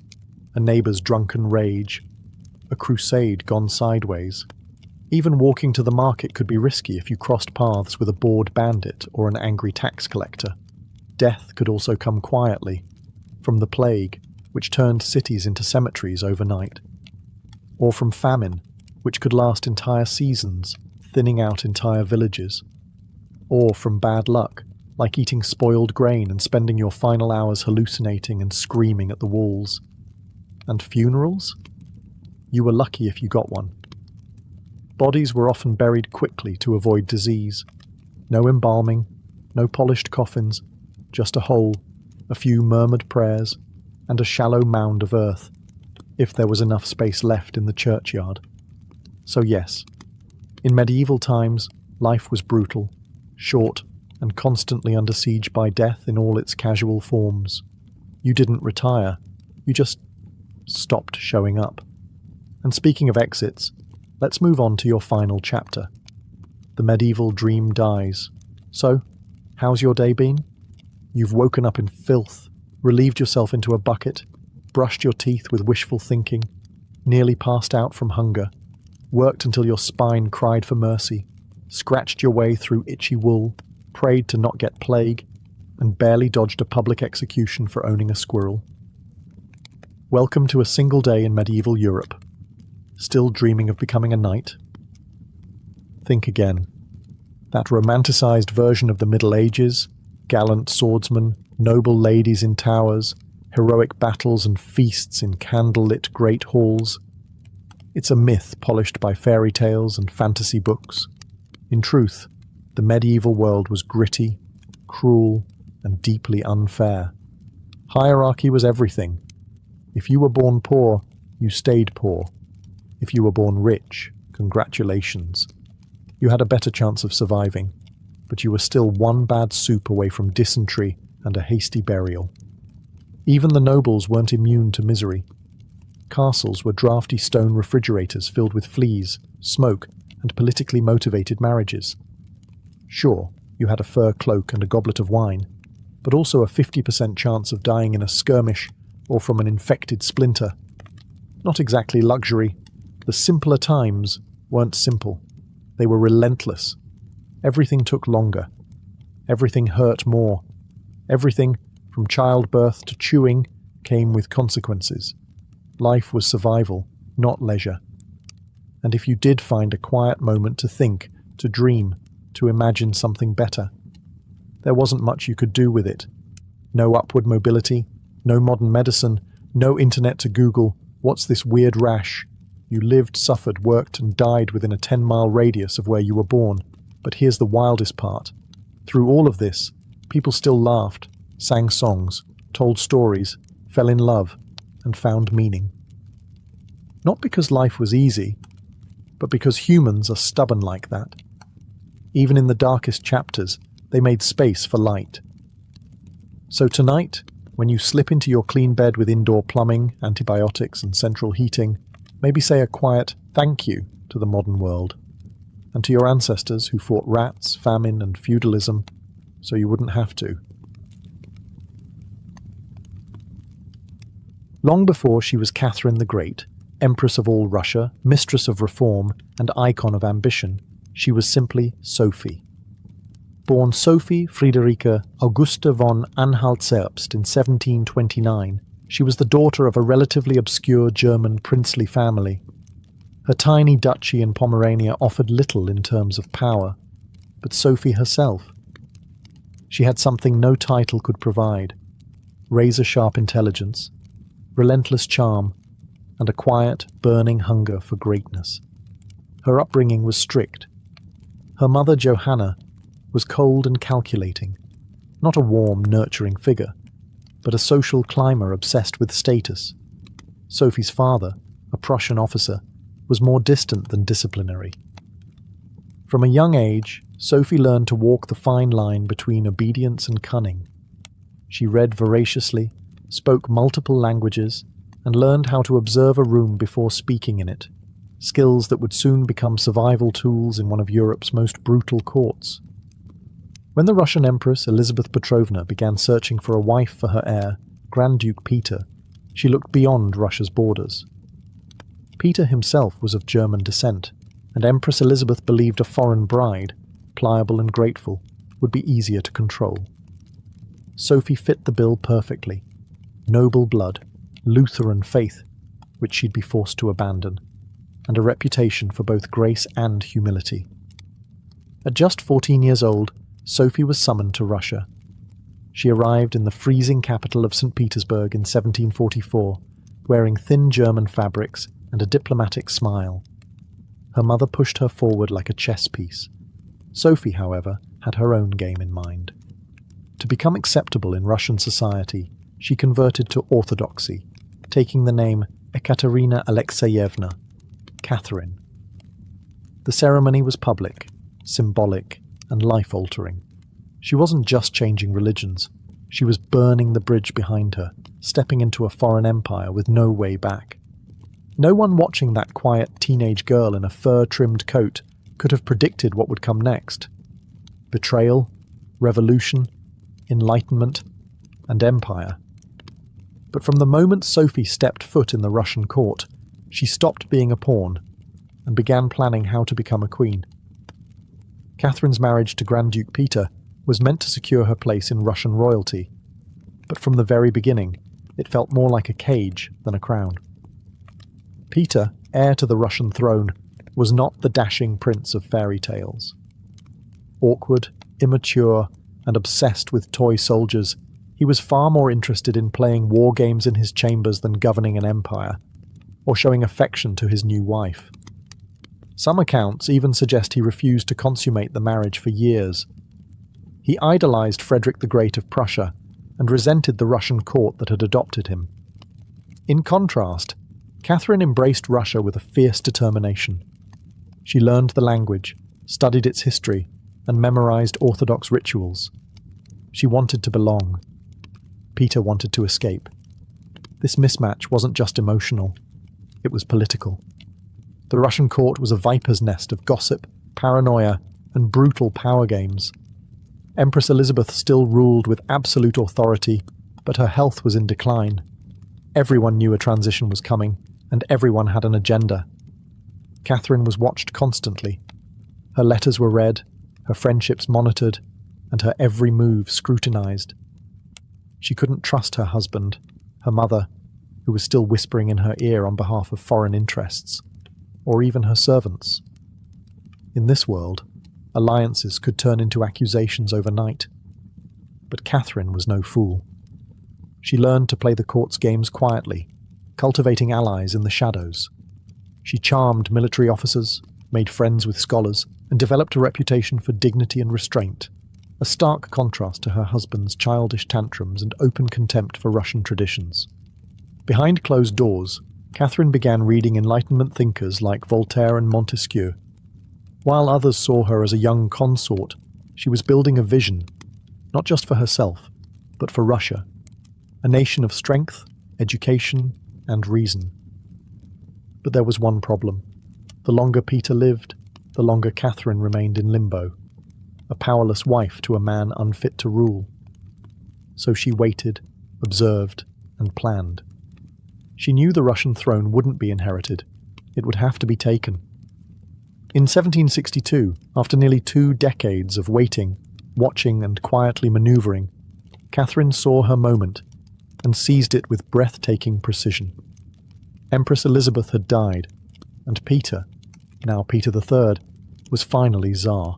a neighbor's drunken rage, a crusade gone sideways. Even walking to the market could be risky if you crossed paths with a bored bandit or an angry tax collector. Death could also come quietly, from the plague, which turned cities into cemeteries overnight, or from famine, which could last entire seasons, thinning out entire villages, or from bad luck, like eating spoiled grain and spending your final hours hallucinating and screaming at the walls. And funerals? You were lucky if you got one. Bodies were often buried quickly to avoid disease. No embalming, no polished coffins, just a hole, a few murmured prayers, and a shallow mound of earth, if there was enough space left in the churchyard. So yes, in medieval times, life was brutal, short, and constantly under siege by death in all its casual forms. You didn't retire, you just stopped showing up. And speaking of exits, let's move on to your final chapter. The medieval dream dies. So, how's your day been? You've woken up in filth, relieved yourself into a bucket, brushed your teeth with wishful thinking, nearly passed out from hunger, worked until your spine cried for mercy, scratched your way through itchy wool, prayed to not get plague, and barely dodged a public execution for owning a squirrel. Welcome to a single day in medieval Europe. Still dreaming of becoming a knight? Think again. That romanticized version of the Middle Ages, gallant swordsmen, noble ladies in towers, heroic battles and feasts in candle-lit great halls. It's a myth polished by fairy tales and fantasy books. In truth, the medieval world was gritty, cruel, and deeply unfair. Hierarchy was everything. If you were born poor, you stayed poor. If you were born rich, congratulations. You had a better chance of surviving, but you were still one bad soup away from dysentery and a hasty burial. Even the nobles weren't immune to misery. Castles were drafty stone refrigerators filled with fleas, smoke, and politically motivated marriages. Sure, you had a fur cloak and a goblet of wine, but also a 50% chance of dying in a skirmish or from an infected splinter. Not exactly luxury. The simpler times weren't simple. They were relentless. Everything took longer. Everything hurt more. Everything, from childbirth to chewing, came with consequences. Life was survival, not leisure. And if you did find a quiet moment to think, to dream, to imagine something better, there wasn't much you could do with it. No upward mobility, no modern medicine, no internet to Google, what's this weird rash? You lived, suffered, worked, and died within a 10-mile radius of where you were born. But here's the wildest part. Through all of this, people still laughed, sang songs, told stories, fell in love, and found meaning. Not because life was easy, but because humans are stubborn like that. Even in the darkest chapters, they made space for light. So tonight, when you slip into your clean bed with indoor plumbing, antibiotics, and central heating, maybe say a quiet thank you to the modern world, and to your ancestors who fought rats, famine, and feudalism, so you wouldn't have to. Long before she was Catherine the Great, Empress of all Russia, mistress of reform, and icon of ambition, she was simply Sophie. Born Sophie Friederike Augusta von Anhalt-Zerbst in 1729, she was the daughter of a relatively obscure German princely family. Her tiny duchy in Pomerania offered little in terms of power, but Sophie herself. She had something no title could provide: razor-sharp intelligence, relentless charm, and a quiet, burning hunger for greatness. Her upbringing was strict. Her mother, Johanna, was cold and calculating, not a warm, nurturing figure, but a social climber obsessed with status. Sophie's father, a Prussian officer, was more distant than disciplinary. From a young age, Sophie learned to walk the fine line between obedience and cunning. She read voraciously, spoke multiple languages, and learned how to observe a room before speaking in it, skills that would soon become survival tools in one of Europe's most brutal courts. When the Russian Empress Elizabeth Petrovna began searching for a wife for her heir, Grand Duke Peter, she looked beyond Russia's borders. Peter himself was of German descent, and Empress Elizabeth believed a foreign bride, pliable and grateful, would be easier to control. Sophie fit the bill perfectly. Noble blood, Lutheran faith, which she'd be forced to abandon, and a reputation for both grace and humility. At just 14 years old, Sophie was summoned to Russia. She arrived in the freezing capital of St. Petersburg in 1744, wearing thin German fabrics and a diplomatic smile. Her mother pushed her forward like a chess piece. Sophie, however, had her own game in mind. To become acceptable in Russian society, she converted to Orthodoxy, taking the name Ekaterina Alexeyevna, Catherine. The ceremony was public, symbolic, and life-altering. She wasn't just changing religions, she was burning the bridge behind her, stepping into a foreign empire with no way back. No one watching that quiet teenage girl in a fur-trimmed coat could have predicted what would come next. Betrayal, revolution, enlightenment, and empire. But from the moment Sophie stepped foot in the Russian court, she stopped being a pawn and began planning how to become a queen. Catherine's marriage to Grand Duke Peter was meant to secure her place in Russian royalty, but from the very beginning, it felt more like a cage than a crown. Peter, heir to the Russian throne, was not the dashing prince of fairy tales. Awkward, immature, and obsessed with toy soldiers, he was far more interested in playing war games in his chambers than governing an empire, or showing affection to his new wife. Some accounts even suggest he refused to consummate the marriage for years. He idolized Frederick the Great of Prussia and resented the Russian court that had adopted him. In contrast, Catherine embraced Russia with a fierce determination. She learned the language, studied its history, and memorized Orthodox rituals. She wanted to belong. Peter wanted to escape. This mismatch wasn't just emotional, it was political. The Russian court was a viper's nest of gossip, paranoia, and brutal power games. Empress Elizabeth still ruled with absolute authority, but her health was in decline. Everyone knew a transition was coming, and everyone had an agenda. Catherine was watched constantly. Her letters were read, her friendships monitored, and her every move scrutinized. She couldn't trust her husband, her mother, who was still whispering in her ear on behalf of foreign interests, or even her servants. In this world, alliances could turn into accusations overnight. But Catherine was no fool. She learned to play the court's games quietly, cultivating allies in the shadows. She charmed military officers, made friends with scholars, and developed a reputation for dignity and restraint, a stark contrast to her husband's childish tantrums and open contempt for Russian traditions. Behind closed doors, Catherine began reading Enlightenment thinkers like Voltaire and Montesquieu. While others saw her as a young consort, she was building a vision, not just for herself, but for Russia, a nation of strength, education, and reason. But there was one problem. The longer Peter lived, the longer Catherine remained in limbo, a powerless wife to a man unfit to rule. So she waited, observed, and planned. She knew the Russian throne wouldn't be inherited. It would have to be taken. In 1762, after nearly 2 decades of waiting, watching, and quietly maneuvering, Catherine saw her moment and seized it with breathtaking precision. Empress Elizabeth had died, and Peter, now Peter III, was finally Tsar.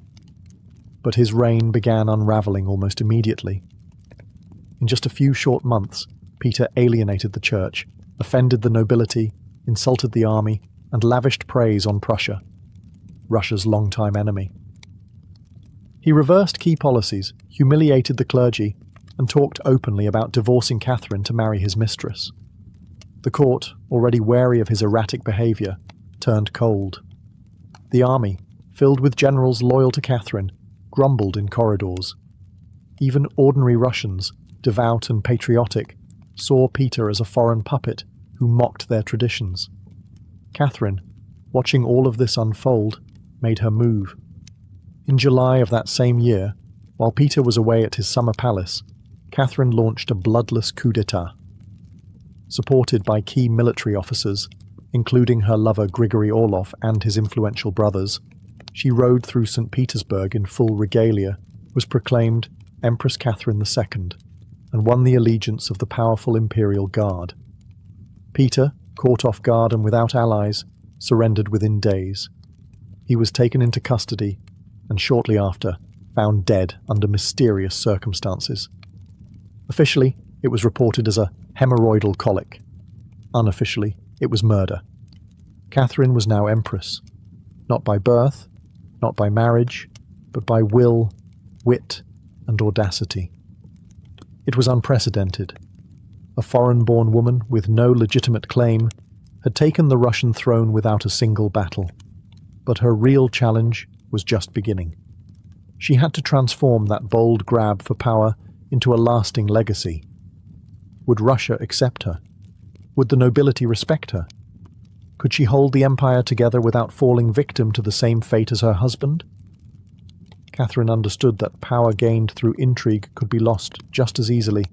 But his reign began unraveling almost immediately. In just a few short months, Peter alienated the church, offended the nobility, insulted the army, and lavished praise on Prussia, Russia's longtime enemy. He reversed key policies, humiliated the clergy, and talked openly about divorcing Catherine to marry his mistress. The court, already wary of his erratic behaviour, turned cold. The army, filled with generals loyal to Catherine, grumbled in corridors. Even ordinary Russians, devout and patriotic, saw Peter as a foreign puppet who mocked their traditions. Catherine, watching all of this unfold, made her move. In July of that same year, while Peter was away at his summer palace, Catherine launched a bloodless coup d'etat. Supported by key military officers, including her lover Grigory Orlov and his influential brothers, she rode through St. Petersburg in full regalia, was proclaimed Empress Catherine II, and won the allegiance of the powerful Imperial Guard. Peter, caught off guard and without allies, surrendered within days. He was taken into custody, and shortly after, found dead under mysterious circumstances. Officially, it was reported as a hemorrhoidal colic. Unofficially, it was murder. Catherine was now empress, not by birth, not by marriage, but by will, wit, and audacity. It was unprecedented. A foreign-born woman with no legitimate claim had taken the Russian throne without a single battle. But her real challenge was just beginning. She had to transform that bold grab for power into a lasting legacy. Would Russia accept her? Would the nobility respect her? Could she hold the empire together without falling victim to the same fate as her husband? Catherine understood that power gained through intrigue could be lost just as easily.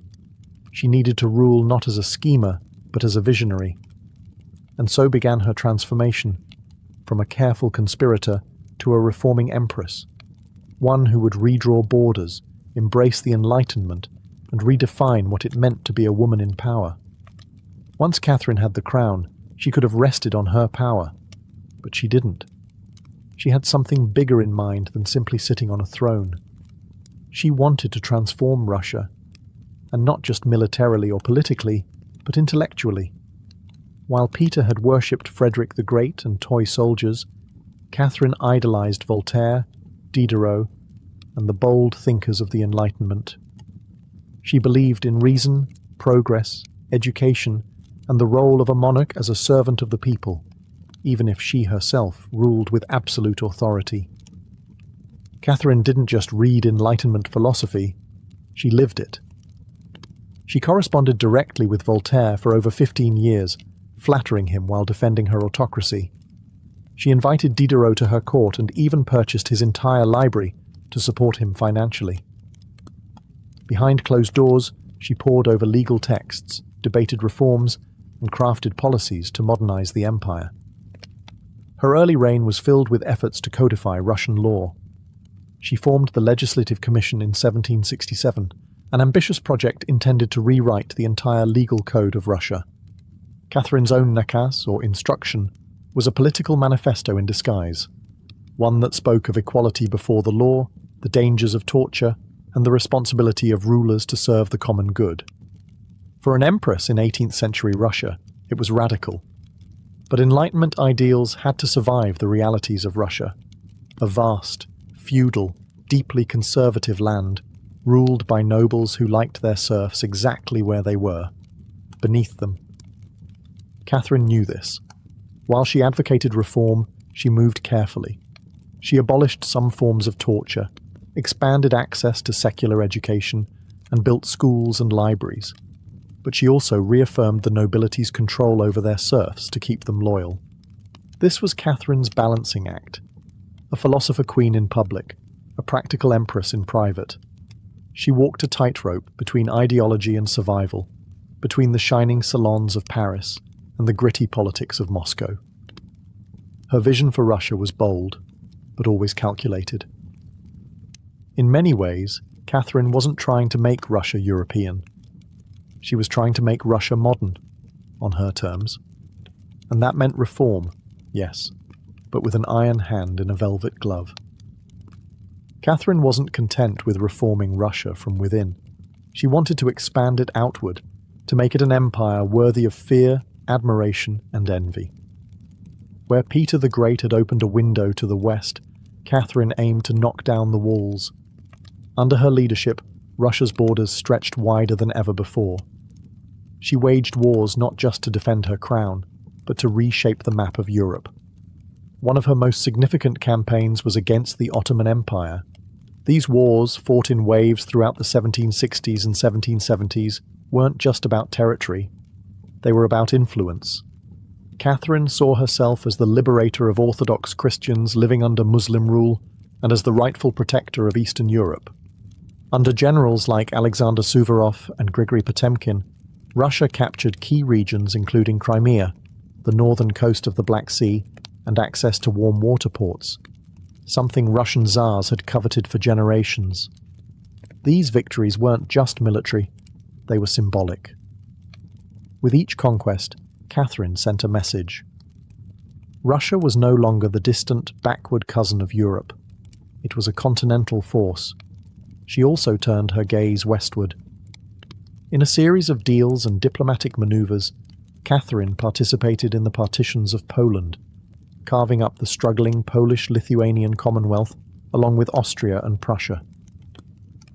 She needed to rule not as a schemer, but as a visionary. And so began her transformation, from a careful conspirator to a reforming empress, one who would redraw borders, embrace the Enlightenment, and redefine what it meant to be a woman in power. Once Catherine had the crown, she could have rested on her power, but she didn't. She had something bigger in mind than simply sitting on a throne. She wanted to transform Russia, and not just militarily or politically, but intellectually. While Peter had worshipped Frederick the Great and toy soldiers, Catherine idolized Voltaire, Diderot, and the bold thinkers of the Enlightenment. She believed in reason, progress, education, and the role of a monarch as a servant of the people, even if she herself ruled with absolute authority. Catherine didn't just read Enlightenment philosophy, she lived it. She corresponded directly with Voltaire for over 15 years, flattering him while defending her autocracy. She invited Diderot to her court and even purchased his entire library to support him financially. Behind closed doors, she pored over legal texts, debated reforms, and crafted policies to modernize the empire. Her early reign was filled with efforts to codify Russian law. She formed the Legislative Commission in 1767, an ambitious project intended to rewrite the entire legal code of Russia. Catherine's own nakaz, or instruction, was a political manifesto in disguise, one that spoke of equality before the law, the dangers of torture, and the responsibility of rulers to serve the common good. For an empress in 18th century Russia, it was radical. But Enlightenment ideals had to survive the realities of Russia, a vast, feudal, deeply conservative land, ruled by nobles who liked their serfs exactly where they were, beneath them. Catherine knew this. While she advocated reform, she moved carefully. She abolished some forms of torture, expanded access to secular education, and built schools and libraries. But she also reaffirmed the nobility's control over their serfs to keep them loyal. This was Catherine's balancing act, a philosopher queen in public, a practical empress in private. She walked a tightrope between ideology and survival, between the shining salons of Paris and the gritty politics of Moscow. Her vision for Russia was bold, but always calculated. In many ways, Catherine wasn't trying to make Russia European. She was trying to make Russia modern, on her terms. And that meant reform, yes, but with an iron hand in a velvet glove. Catherine wasn't content with reforming Russia from within. She wanted to expand it outward, to make it an empire worthy of fear, admiration, and envy. Where Peter the Great had opened a window to the west, Catherine aimed to knock down the walls. Under her leadership, Russia's borders stretched wider than ever before. She waged wars not just to defend her crown, but to reshape the map of Europe. One of her most significant campaigns was against the Ottoman Empire. These wars, fought in waves throughout the 1760s and 1770s, weren't just about territory. They were about influence. Catherine saw herself as the liberator of Orthodox Christians living under Muslim rule and as the rightful protector of Eastern Europe. Under generals like Alexander Suvorov and Grigory Potemkin, Russia captured key regions including Crimea, the northern coast of the Black Sea, and access to warm water ports, something Russian Tsars had coveted for generations. These victories weren't just military, they were symbolic. With each conquest, Catherine sent a message. Russia was no longer the distant, backward cousin of Europe. It was a continental force. She also turned her gaze westward. In a series of deals and diplomatic maneuvers, Catherine participated in the partitions of Poland, carving up the struggling Polish-Lithuanian Commonwealth along with Austria and Prussia.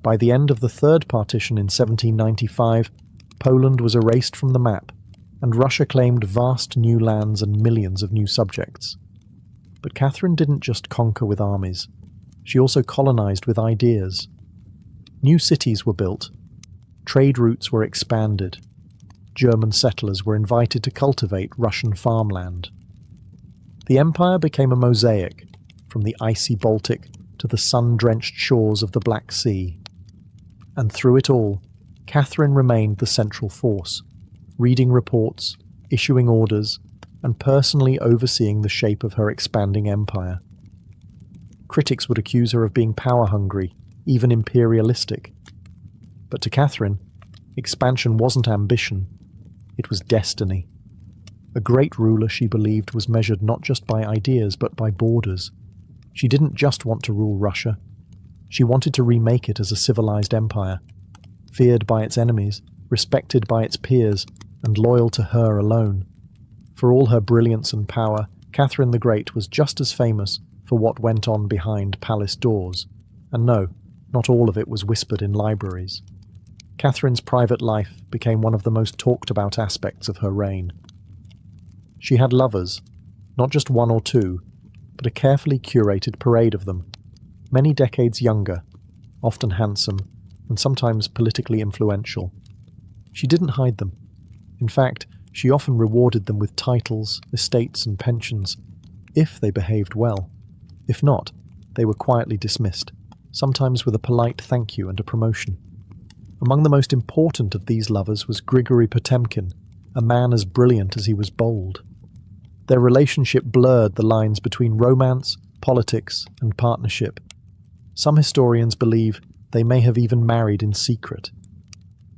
By the end of the Third Partition in 1795, Poland was erased from the map, and Russia claimed vast new lands and millions of new subjects. But Catherine didn't just conquer with armies. She also colonized with ideas. New cities were built. Trade routes were expanded. German settlers were invited to cultivate Russian farmland. The empire became a mosaic, from the icy Baltic to the sun-drenched shores of the Black Sea. And through it all, Catherine remained the central force, reading reports, issuing orders, and personally overseeing the shape of her expanding empire. Critics would accuse her of being power-hungry, even imperialistic. But to Catherine, expansion wasn't ambition, it was destiny. A great ruler, she believed, was measured not just by ideas but by borders. She didn't just want to rule Russia. She wanted to remake it as a civilized empire, feared by its enemies, respected by its peers, and loyal to her alone. For all her brilliance and power, Catherine the Great was just as famous for what went on behind palace doors. And no, not all of it was whispered in libraries. Catherine's private life became one of the most talked about aspects of her reign. She had lovers, not just one or two, but a carefully curated parade of them, many decades younger, often handsome, and sometimes politically influential. She didn't hide them. In fact, she often rewarded them with titles, estates, and pensions, if they behaved well. If not, they were quietly dismissed, sometimes with a polite thank you and a promotion. Among the most important of these lovers was Grigory Potemkin, a man as brilliant as he was bold. Their relationship blurred the lines between romance, politics, and partnership. Some historians believe they may have even married in secret.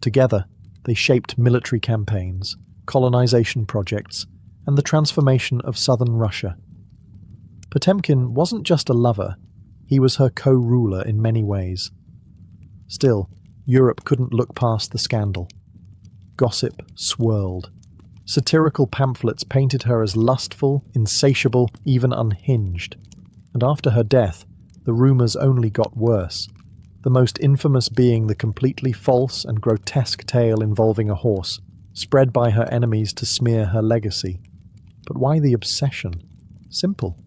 Together, they shaped military campaigns, colonization projects, and the transformation of southern Russia. Potemkin wasn't just a lover, he was her co-ruler in many ways. Still, Europe couldn't look past the scandal. Gossip swirled. Satirical pamphlets painted her as lustful, insatiable, even unhinged. And after her death, the rumours only got worse, the most infamous being the completely false and grotesque tale involving a horse, spread by her enemies to smear her legacy. But why the obsession? Simple.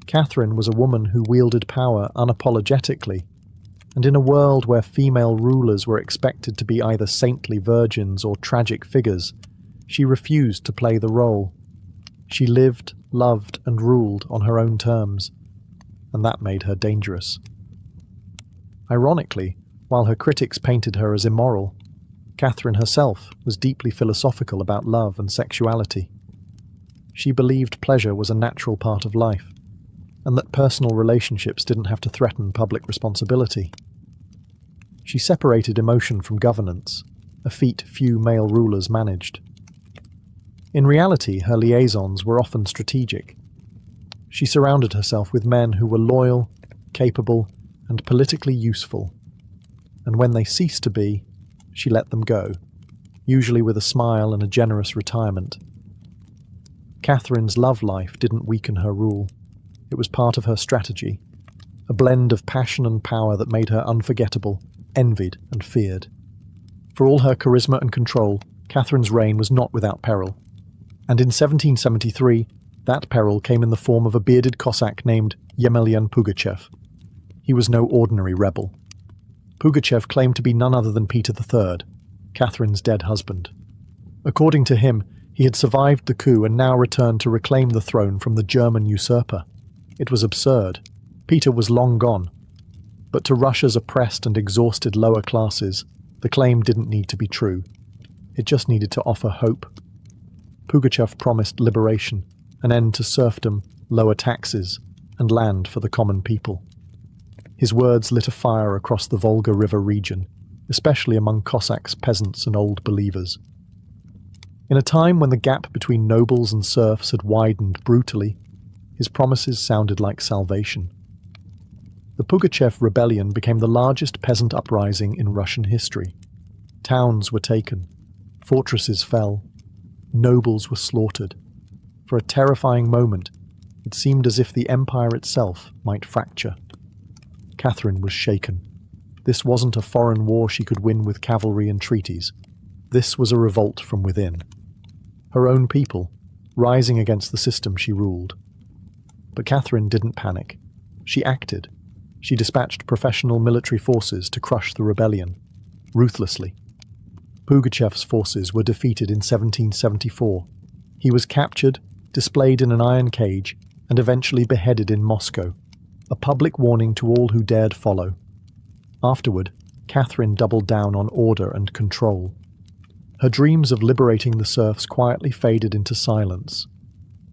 Catherine was a woman who wielded power unapologetically, and in a world where female rulers were expected to be either saintly virgins or tragic figures, she refused to play the role. She lived, loved, and ruled on her own terms, and that made her dangerous. Ironically, while her critics painted her as immoral, Catherine herself was deeply philosophical about love and sexuality. She believed pleasure was a natural part of life, and that personal relationships didn't have to threaten public responsibility. She separated emotion from governance, a feat few male rulers managed. In reality, her liaisons were often strategic. She surrounded herself with men who were loyal, capable, and politically useful. And when they ceased to be, she let them go, usually with a smile and a generous retirement. Catherine's love life didn't weaken her rule. It was part of her strategy, a blend of passion and power that made her unforgettable, envied and feared. For all her charisma and control, Catherine's reign was not without peril. And in 1773, that peril came in the form of a bearded Cossack named Yemelyan Pugachev. He was no ordinary rebel. Pugachev claimed to be none other than Peter III, Catherine's dead husband. According to him, he had survived the coup and now returned to reclaim the throne from the German usurper. It was absurd. Peter was long gone. But to Russia's oppressed and exhausted lower classes, the claim didn't need to be true. It just needed to offer hope. Pugachev promised liberation, an end to serfdom, lower taxes, and land for the common people. His words lit a fire across the Volga River region, especially among Cossacks, peasants, and old believers. In a time when the gap between nobles and serfs had widened brutally, his promises sounded like salvation. The Pugachev rebellion became the largest peasant uprising in Russian history. Towns were taken, fortresses fell, Nobles were slaughtered. For a terrifying moment, it seemed as if the empire itself might fracture. Catherine was shaken. This wasn't a foreign war she could win with cavalry and treaties. This was a revolt from within. Her own people, rising against the system she ruled. But Catherine didn't panic. She acted. She dispatched professional military forces to crush the rebellion, ruthlessly. Pugachev's forces were defeated in 1774. He was captured, displayed in an iron cage, and eventually beheaded in Moscow, a public warning to all who dared follow. Afterward, Catherine doubled down on order and control. Her dreams of liberating the serfs quietly faded into silence.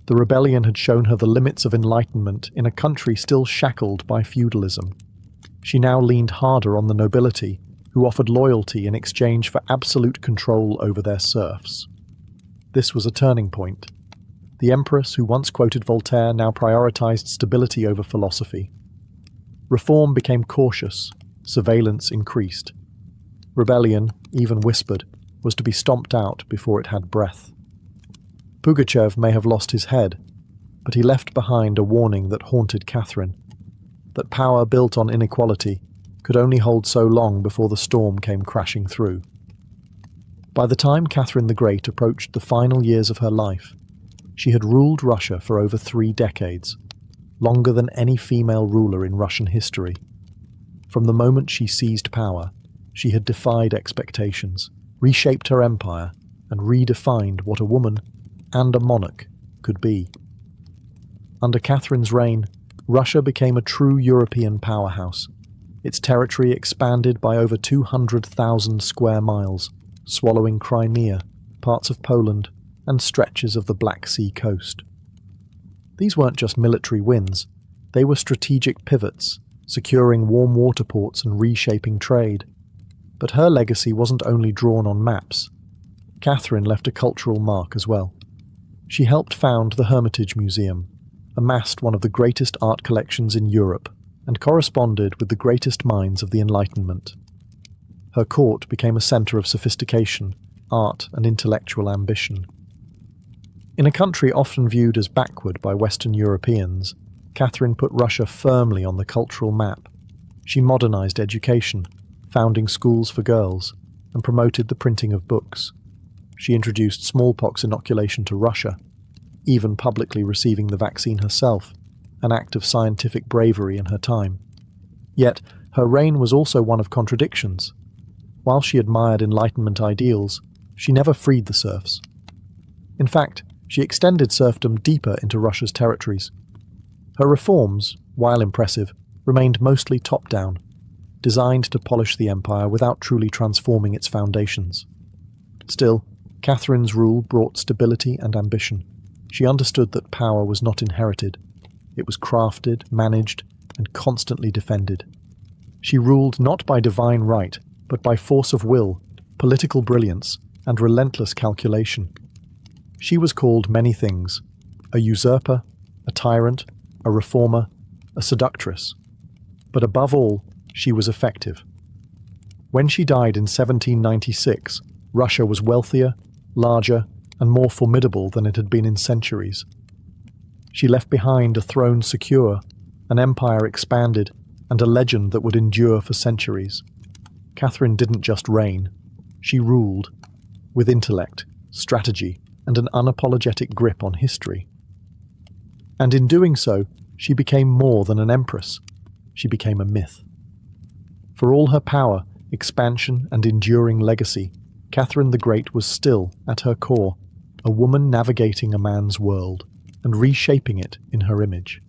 The rebellion had shown her the limits of enlightenment in a country still shackled by feudalism. She now leaned harder on the nobility, who offered loyalty in exchange for absolute control over their serfs. This was a turning point. The empress who once quoted Voltaire now prioritized stability over philosophy. Reform became cautious, surveillance increased. Rebellion, even whispered, was to be stomped out before it had breath. Pugachev may have lost his head, but he left behind a warning that haunted Catherine, that power built on inequality could only hold so long before the storm came crashing through. By the time Catherine the Great approached the final years of her life, she had ruled Russia for over 3 decades, longer than any female ruler in Russian history. From the moment she seized power, she had defied expectations, reshaped her empire, and redefined what a woman and a monarch could be. Under Catherine's reign, Russia became a true European powerhouse. Its territory expanded by over 200,000 square miles, swallowing Crimea, parts of Poland, and stretches of the Black Sea coast. These weren't just military wins, they were strategic pivots, securing warm water ports and reshaping trade. But her legacy wasn't only drawn on maps. Catherine left a cultural mark as well. She helped found the Hermitage Museum, amassed one of the greatest art collections in Europe, and corresponded with the greatest minds of the Enlightenment. Her court became a centre of sophistication, art, and intellectual ambition. In a country often viewed as backward by Western Europeans, Catherine put Russia firmly on the cultural map. She modernized education, founding schools for girls, and promoted the printing of books. She introduced smallpox inoculation to Russia, even publicly receiving the vaccine herself, an act of scientific bravery in her time. Yet, her reign was also one of contradictions. While she admired Enlightenment ideals, she never freed the serfs. In fact, she extended serfdom deeper into Russia's territories. Her reforms, while impressive, remained mostly top-down, designed to polish the empire without truly transforming its foundations. Still, Catherine's rule brought stability and ambition. She understood that power was not inherited. It was crafted, managed, and constantly defended. She ruled not by divine right, but by force of will, political brilliance, and relentless calculation. She was called many things: a usurper, a tyrant, a reformer, a seductress. But above all, she was effective. When she died in 1796, Russia was wealthier, larger, and more formidable than it had been in centuries. She left behind a throne secure, an empire expanded, and a legend that would endure for centuries. Catherine didn't just reign, she ruled, with intellect, strategy, and an unapologetic grip on history. And in doing so, she became more than an empress. She became a myth. For all her power, expansion, and enduring legacy, Catherine the Great was still, at her core, a woman navigating a man's world and reshaping it in her image.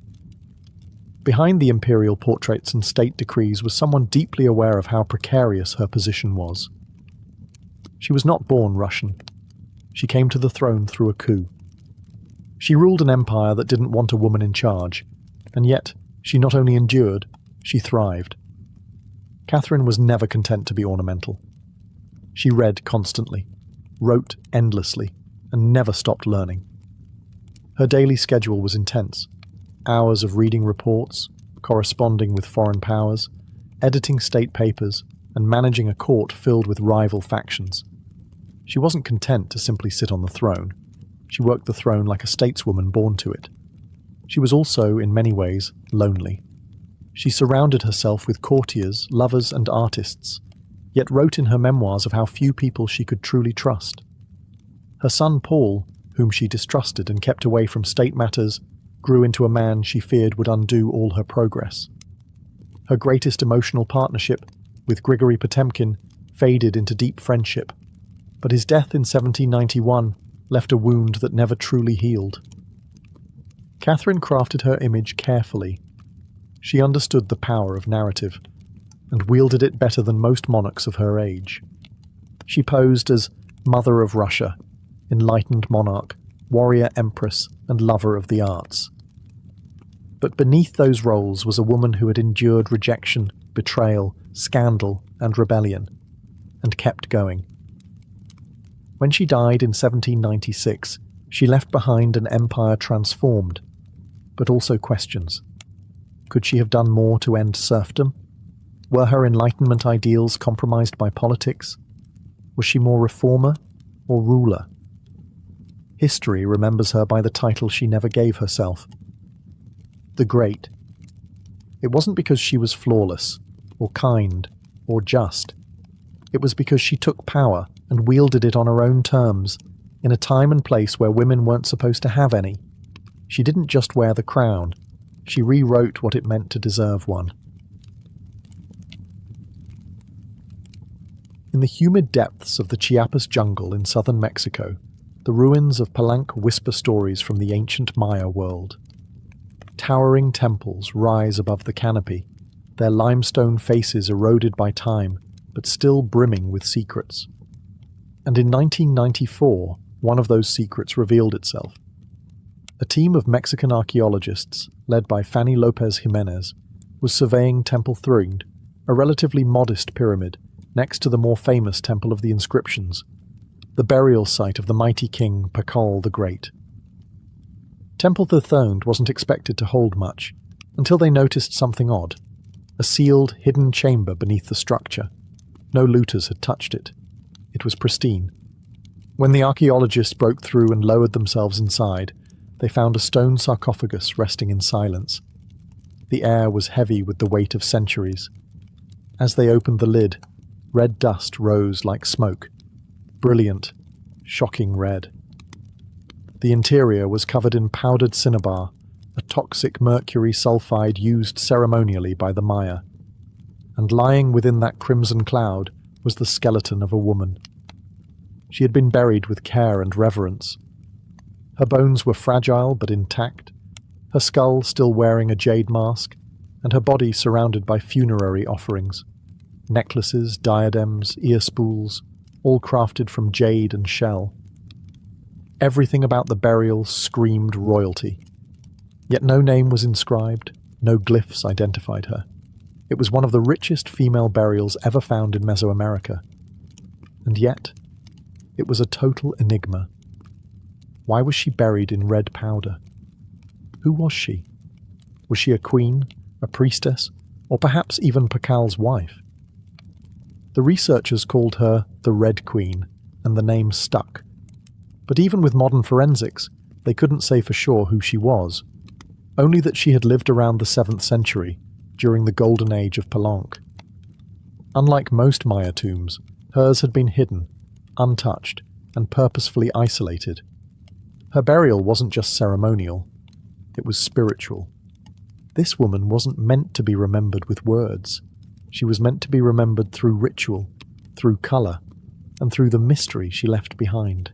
Behind the imperial portraits and state decrees was someone deeply aware of how precarious her position was. She was not born Russian. She came to the throne through a coup. She ruled an empire that didn't want a woman in charge, and yet she not only endured, she thrived. Catherine was never content to be ornamental. She read constantly, wrote endlessly, and never stopped learning. Her daily schedule was intense. Hours of reading reports, corresponding with foreign powers, editing state papers, and managing a court filled with rival factions. She wasn't content to simply sit on the throne. She worked the throne like a stateswoman born to it. She was also, in many ways, lonely. She surrounded herself with courtiers, lovers, and artists, yet wrote in her memoirs of how few people she could truly trust. Her son Paul, whom she distrusted and kept away from state matters, grew into a man she feared would undo all her progress. Her greatest emotional partnership, with Grigory Potemkin, faded into deep friendship, but his death in 1791 left a wound that never truly healed. Catherine crafted her image carefully. She understood the power of narrative, and wielded it better than most monarchs of her age. She posed as Mother of Russia, enlightened monarch, warrior empress, and lover of the arts. But beneath those roles was a woman who had endured rejection, betrayal, scandal, and rebellion, and kept going. When she died in 1796, she left behind an empire transformed, but also questions. Could she have done more to end serfdom? Were her Enlightenment ideals compromised by politics? Was she more reformer or ruler? History remembers her by the title she never gave herself, the Great. It wasn't because she was flawless, or kind, or just. It was because she took power and wielded it on her own terms, in a time and place where women weren't supposed to have any. She didn't just wear the crown, she rewrote what it meant to deserve one. In the humid depths of the Chiapas jungle in southern Mexico, the ruins of Palenque whisper stories from the ancient Maya world. Towering temples rise above the canopy, their limestone faces eroded by time, but still brimming with secrets. And in 1994, one of those secrets revealed itself. A team of Mexican archaeologists, led by Fanny Lopez Jimenez, was surveying Temple Thrind, a relatively modest pyramid, next to the more famous Temple of the Inscriptions, the burial site of the mighty king Pakal the Great. Temple Thrind wasn't expected to hold much, until they noticed something odd, a sealed, hidden chamber beneath the structure. No looters had touched it. It was pristine. When the archaeologists broke through and lowered themselves inside, they found a stone sarcophagus resting in silence. The air was heavy with the weight of centuries. As they opened the lid, red dust rose like smoke. Brilliant, shocking red. The interior was covered in powdered cinnabar, a toxic mercury sulfide used ceremonially by the Maya. And lying within that crimson cloud was the skeleton of a woman. She had been buried with care and reverence. Her bones were fragile but intact, her skull still wearing a jade mask, and her body surrounded by funerary offerings. Necklaces, diadems, ear spools, all crafted from jade and shell. Everything about the burial screamed royalty. Yet no name was inscribed, no glyphs identified her. It was one of the richest female burials ever found in Mesoamerica. And yet, it was a total enigma. Why was she buried in red powder? Who was she? Was she a queen, a priestess, or perhaps even Pakal's wife? The researchers called her the Red Queen, and the name stuck. But even with modern forensics, they couldn't say for sure who she was, only that she had lived around the 7th century, during the golden age of Palenque. Unlike most Maya tombs, hers had been hidden, untouched, and purposefully isolated. Her burial wasn't just ceremonial, it was spiritual. This woman wasn't meant to be remembered with words. She was meant to be remembered through ritual, through colour, and through the mystery she left behind.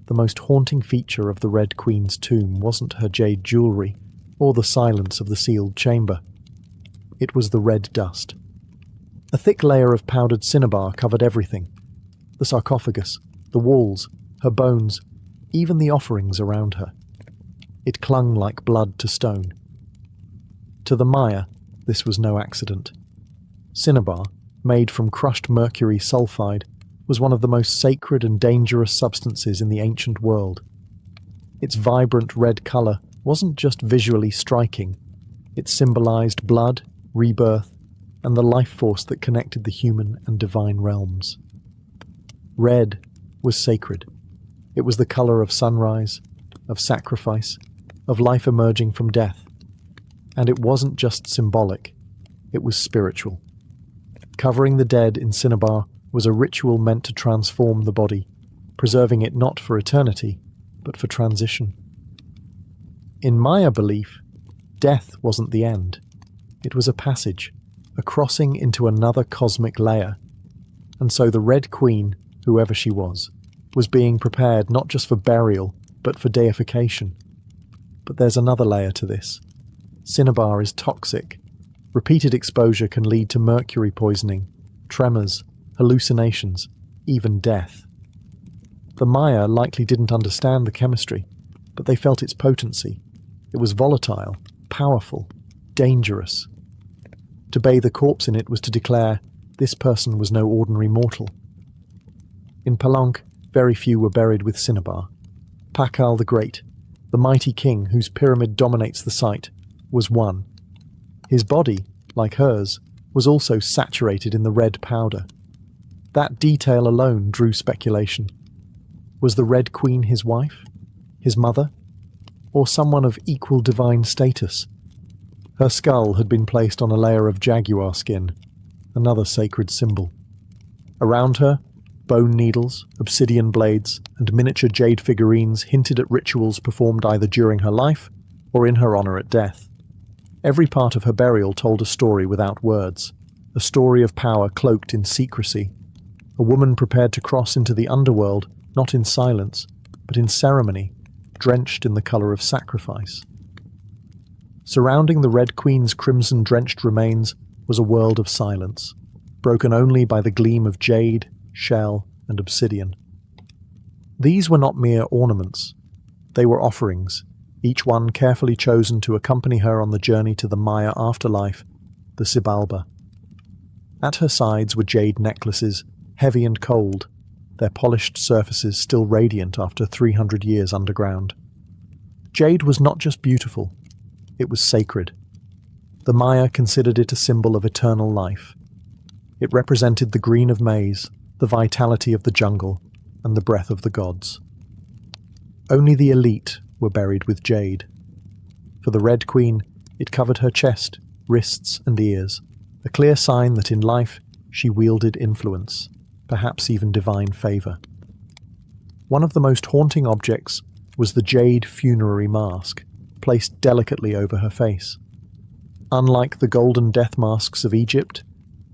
The most haunting feature of the Red Queen's tomb wasn't her jade jewellery, or the silence of the sealed chamber. It was the red dust. A thick layer of powdered cinnabar covered everything. The sarcophagus, the walls, her bones, even the offerings around her. It clung like blood to stone. To the Maya, this was no accident. Cinnabar, made from crushed mercury sulfide, was one of the most sacred and dangerous substances in the ancient world. Its vibrant red colour wasn't just visually striking, it symbolized blood, rebirth, and the life force that connected the human and divine realms. Red was sacred. It was the color of sunrise, of sacrifice, of life emerging from death. And it wasn't just symbolic, it was spiritual. Covering the dead in cinnabar was a ritual meant to transform the body, preserving it not for eternity, but for transition. In Maya belief, death wasn't the end. It was a passage, a crossing into another cosmic layer. And so the Red Queen, whoever she was being prepared not just for burial, but for deification. But there's another layer to this. Cinnabar is toxic. Repeated exposure can lead to mercury poisoning, tremors, hallucinations, even death. The Maya likely didn't understand the chemistry, but they felt its potency. It was volatile, powerful, dangerous. To bathe a corpse in it was to declare, this person was no ordinary mortal. In Palenque, very few were buried with cinnabar. Pakal the Great, the mighty king whose pyramid dominates the site, was one. His body, like hers, was also saturated in the red powder. That detail alone drew speculation. Was the Red Queen his wife? His mother? Or someone of equal divine status? Her skull had been placed on a layer of jaguar skin, another sacred symbol. Around her, bone needles, obsidian blades, and miniature jade figurines hinted at rituals performed either during her life or in her honor at death. Every part of her burial told a story without words, a story of power cloaked in secrecy, a woman prepared to cross into the underworld, not in silence, but in ceremony, drenched in the color of sacrifice. Surrounding the Red Queen's crimson-drenched remains was a world of silence, broken only by the gleam of jade, shell, and obsidian. These were not mere ornaments. They were offerings, each one carefully chosen to accompany her on the journey to the Maya afterlife, the Xibalba. At her sides were jade necklaces, heavy and cold, their polished surfaces still radiant after 300 years underground. Jade was not just beautiful, it was sacred. The Maya considered it a symbol of eternal life. It represented the green of maize, the vitality of the jungle, and the breath of the gods. Only the elite were buried with jade. For the Red Queen, it covered her chest, wrists, and ears, a clear sign that in life she wielded influence, perhaps even divine favor. One of the most haunting objects was the jade funerary mask, placed delicately over her face. Unlike the golden death masks of Egypt,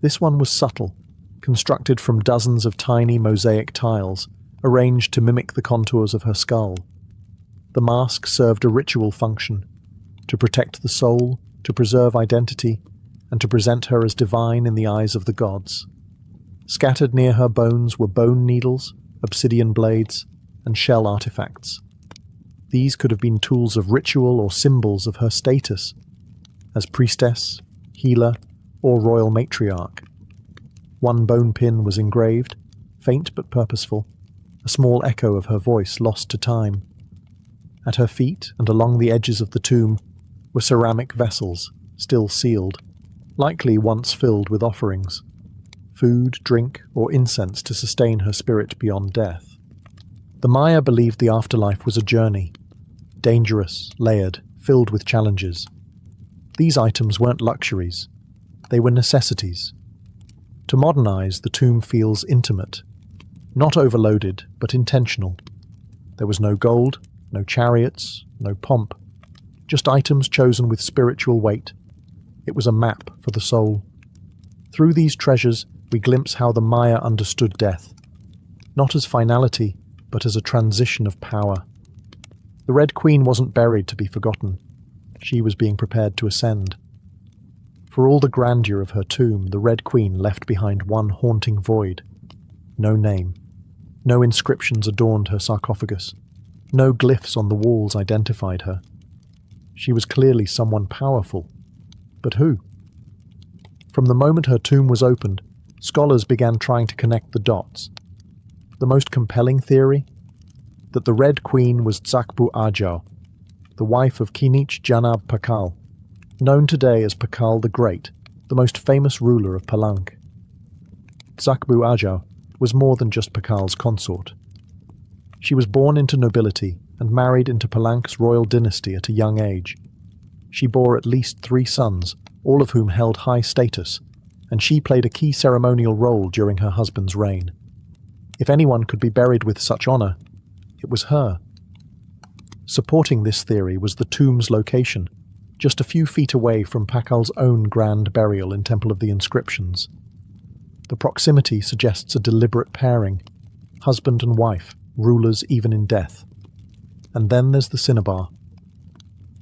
this one was subtle, constructed from dozens of tiny mosaic tiles, arranged to mimic the contours of her skull. The mask served a ritual function, to protect the soul, to preserve identity, and to present her as divine in the eyes of the gods. Scattered near her bones were bone needles, obsidian blades, and shell artifacts. These could have been tools of ritual or symbols of her status, as priestess, healer, or royal matriarch. One bone pin was engraved, faint but purposeful, a small echo of her voice lost to time. At her feet and along the edges of the tomb were ceramic vessels, still sealed, likely once filled with offerings, food, drink, or incense to sustain her spirit beyond death. The Maya believed the afterlife was a journey, dangerous, layered, filled with challenges. These items weren't luxuries, they were necessities. To modernize, the tomb feels intimate, not overloaded, but intentional. There was no gold, no chariots, no pomp, just items chosen with spiritual weight. It was a map for the soul. Through these treasures, we glimpse how the Maya understood death, not as finality, but as a transition of power. The Red Queen wasn't buried to be forgotten. She was being prepared to ascend. For all the grandeur of her tomb, the Red Queen left behind one haunting void. No name. No inscriptions adorned her sarcophagus. No glyphs on the walls identified her. She was clearly someone powerful. But who? From the moment her tomb was opened, scholars began trying to connect the dots. The most compelling theory? That the Red Queen was Tsakbu Ajau, the wife of Kinich Janab Pakal, known today as Pakal the Great, the most famous ruler of Palenque. Tsakbu Ajau was more than just Pakal's consort. She was born into nobility and married into Palank's royal dynasty at a young age. She bore at least 3 sons, all of whom held high status, and she played a key ceremonial role during her husband's reign. If anyone could be buried with such honor, it was her. Supporting this theory was the tomb's location, just a few feet away from Pakal's own grand burial in Temple of the Inscriptions. The proximity suggests a deliberate pairing, husband and wife, rulers even in death. And then there's the cinnabar.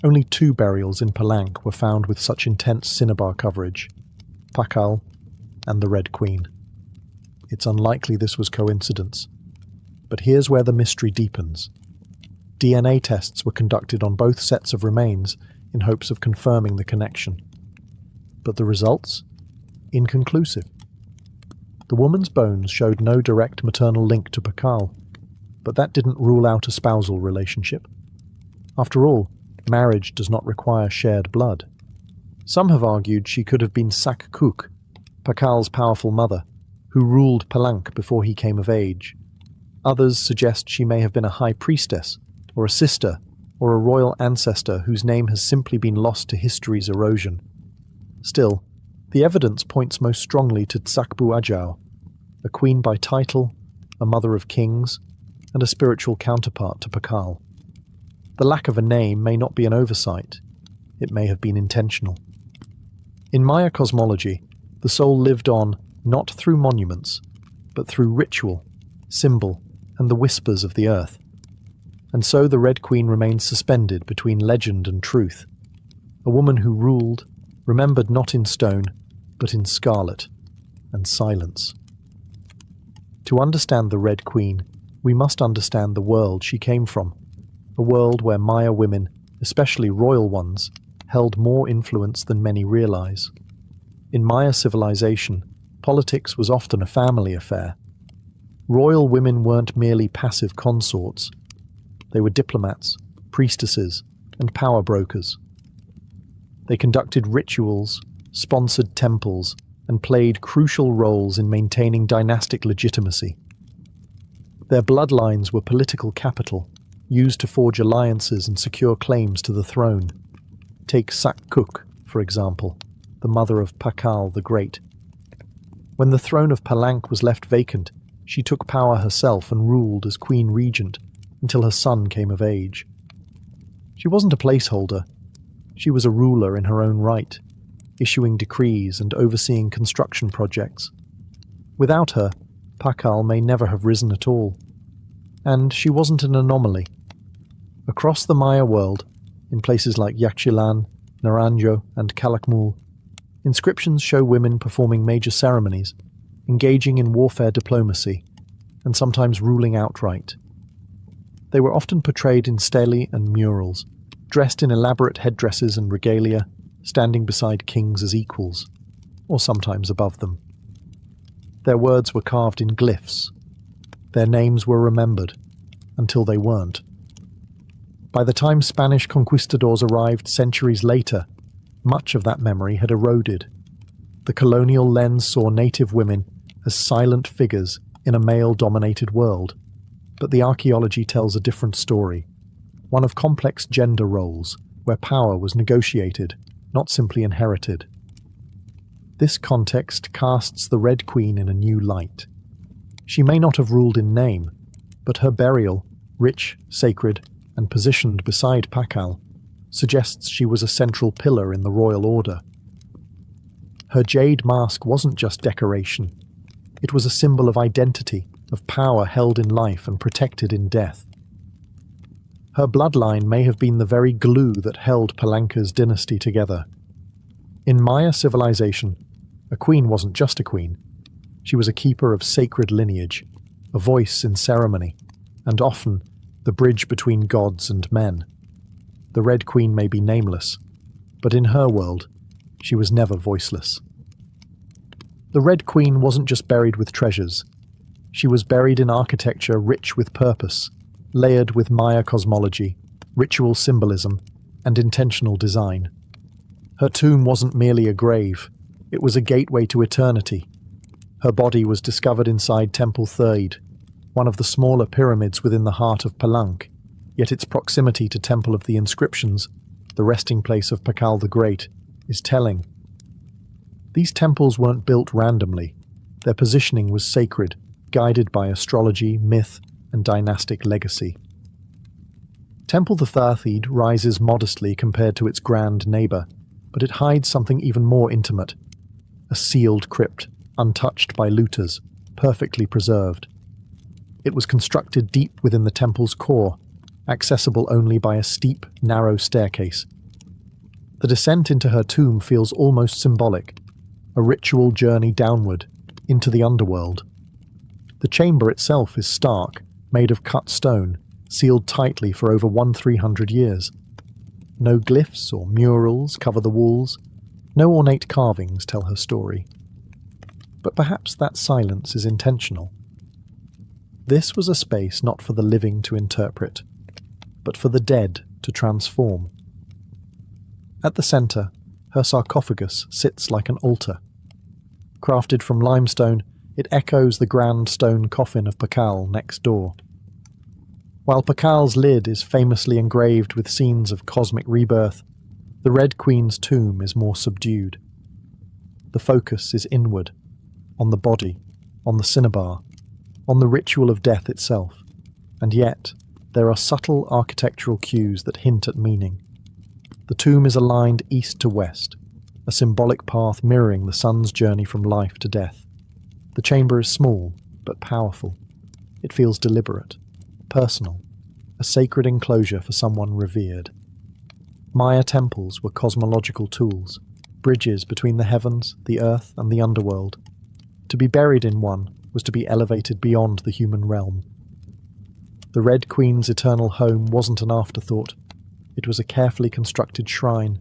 Only 2 burials in Palank were found with such intense cinnabar coverage, Pakal and the Red Queen. It's unlikely this was coincidence. But here's where the mystery deepens. DNA tests were conducted on both sets of remains in hopes of confirming the connection. But the results? Inconclusive. The woman's bones showed no direct maternal link to Pakal, but that didn't rule out a spousal relationship. After all, marriage does not require shared blood. Some have argued she could have been Sakkuk, Pakal's powerful mother, who ruled Palank before he came of age. Others suggest she may have been a high priestess, or a sister, or a royal ancestor whose name has simply been lost to history's erosion. Still, the evidence points most strongly to Tsakbu Ajau, a queen by title, a mother of kings, and a spiritual counterpart to Pakal. The lack of a name may not be an oversight. It may have been intentional. In Maya cosmology, the soul lived on not through monuments, but through ritual, symbol, and the whispers of the earth. And so the Red Queen remains suspended between legend and truth, a woman who ruled, remembered not in stone, but in scarlet and silence. To understand the Red Queen, we must understand the world she came from, a world where Maya women, especially royal ones, held more influence than many realize. In Maya civilization, politics was often a family affair. Royal women weren't merely passive consorts. They were diplomats, priestesses, and power brokers. They conducted rituals, sponsored temples, and played crucial roles in maintaining dynastic legitimacy. Their bloodlines were political capital, used to forge alliances and secure claims to the throne. Take Sakkuk, for example, the mother of Pakal the Great. When the throne of Palank was left vacant, she took power herself and ruled as queen regent until her son came of age. She wasn't a placeholder. She was a ruler in her own right, issuing decrees and overseeing construction projects. Without her, Pakal may never have risen at all. And she wasn't an anomaly. Across the Maya world, in places like Yaxchilan, Naranjo, and Calakmul, inscriptions show women performing major ceremonies, engaging in warfare diplomacy, and sometimes ruling outright. They were often portrayed in stelae and murals, dressed in elaborate headdresses and regalia, standing beside kings as equals, or sometimes above them. Their words were carved in glyphs. Their names were remembered, until they weren't. By the time Spanish conquistadors arrived centuries later, much of that memory had eroded. The colonial lens saw native women as silent figures in a male-dominated world, but the archaeology tells a different story, one of complex gender roles, where power was negotiated, not simply inherited. This context casts the Red Queen in a new light. She may not have ruled in name, but her burial, rich, sacred, and positioned beside Pakal, suggests she was a central pillar in the royal order. Her jade mask wasn't just decoration. It was a symbol of identity, of power held in life and protected in death. Her bloodline may have been the very glue that held Palanka's dynasty together. In Maya civilization, a queen wasn't just a queen. She was a keeper of sacred lineage, a voice in ceremony, and often the bridge between gods and men. The Red Queen may be nameless, but in her world, she was never voiceless. The Red Queen wasn't just buried with treasures. She was buried in architecture rich with purpose, layered with Maya cosmology, ritual symbolism, and intentional design. Her tomb wasn't merely a grave, it was a gateway to eternity. Her body was discovered inside Temple Third, one of the smaller pyramids within the heart of Palenque, yet its proximity to Temple of the Inscriptions, the resting place of Pakal the Great, is telling. These temples weren't built randomly. Their positioning was sacred, guided by astrology, myth, and dynastic legacy. Temple the Thirthiid rises modestly compared to its grand neighbour, but it hides something even more intimate. A sealed crypt, untouched by looters, perfectly preserved. It was constructed deep within the temple's core, accessible only by a steep, narrow staircase. The descent into her tomb feels almost symbolic, a ritual journey downward, into the underworld. The chamber itself is stark, made of cut stone, sealed tightly for over 1,300 years. No glyphs or murals cover the walls, no ornate carvings tell her story. But perhaps that silence is intentional. This was a space not for the living to interpret, but for the dead to transform. At the centre, her sarcophagus sits like an altar. Crafted from limestone, it echoes the grand stone coffin of Pakal next door. While Pakal's lid is famously engraved with scenes of cosmic rebirth, the Red Queen's tomb is more subdued. The focus is inward, on the body, on the cinnabar, on the ritual of death itself, and yet there are subtle architectural cues that hint at meaning. The tomb is aligned east to west, a symbolic path mirroring the sun's journey from life to death. The chamber is small, but powerful. It feels deliberate, personal, a sacred enclosure for someone revered. Maya temples were cosmological tools, bridges between the heavens, the earth, and the underworld. To be buried in one was to be elevated beyond the human realm. The Red Queen's eternal home wasn't an afterthought. It was a carefully constructed shrine,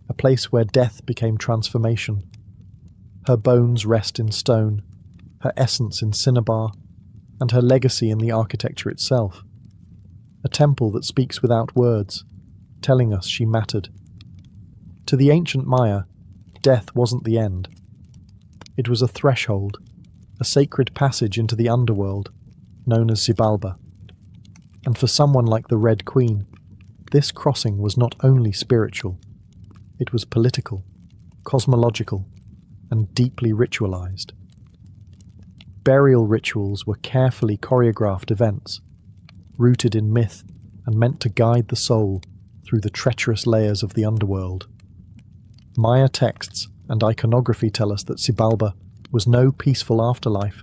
a place where death became transformation. Her bones rest in stone, her essence in cinnabar, and her legacy in the architecture itself. A temple that speaks without words, telling us she mattered. To the ancient Maya, death wasn't the end. It was a threshold, a sacred passage into the underworld, known as Xibalba. And for someone like the Red Queen, this crossing was not only spiritual, it was political, cosmological, and deeply ritualized. Burial rituals were carefully choreographed events, rooted in myth and meant to guide the soul through the treacherous layers of the underworld. Maya texts and iconography tell us that Xibalba was no peaceful afterlife.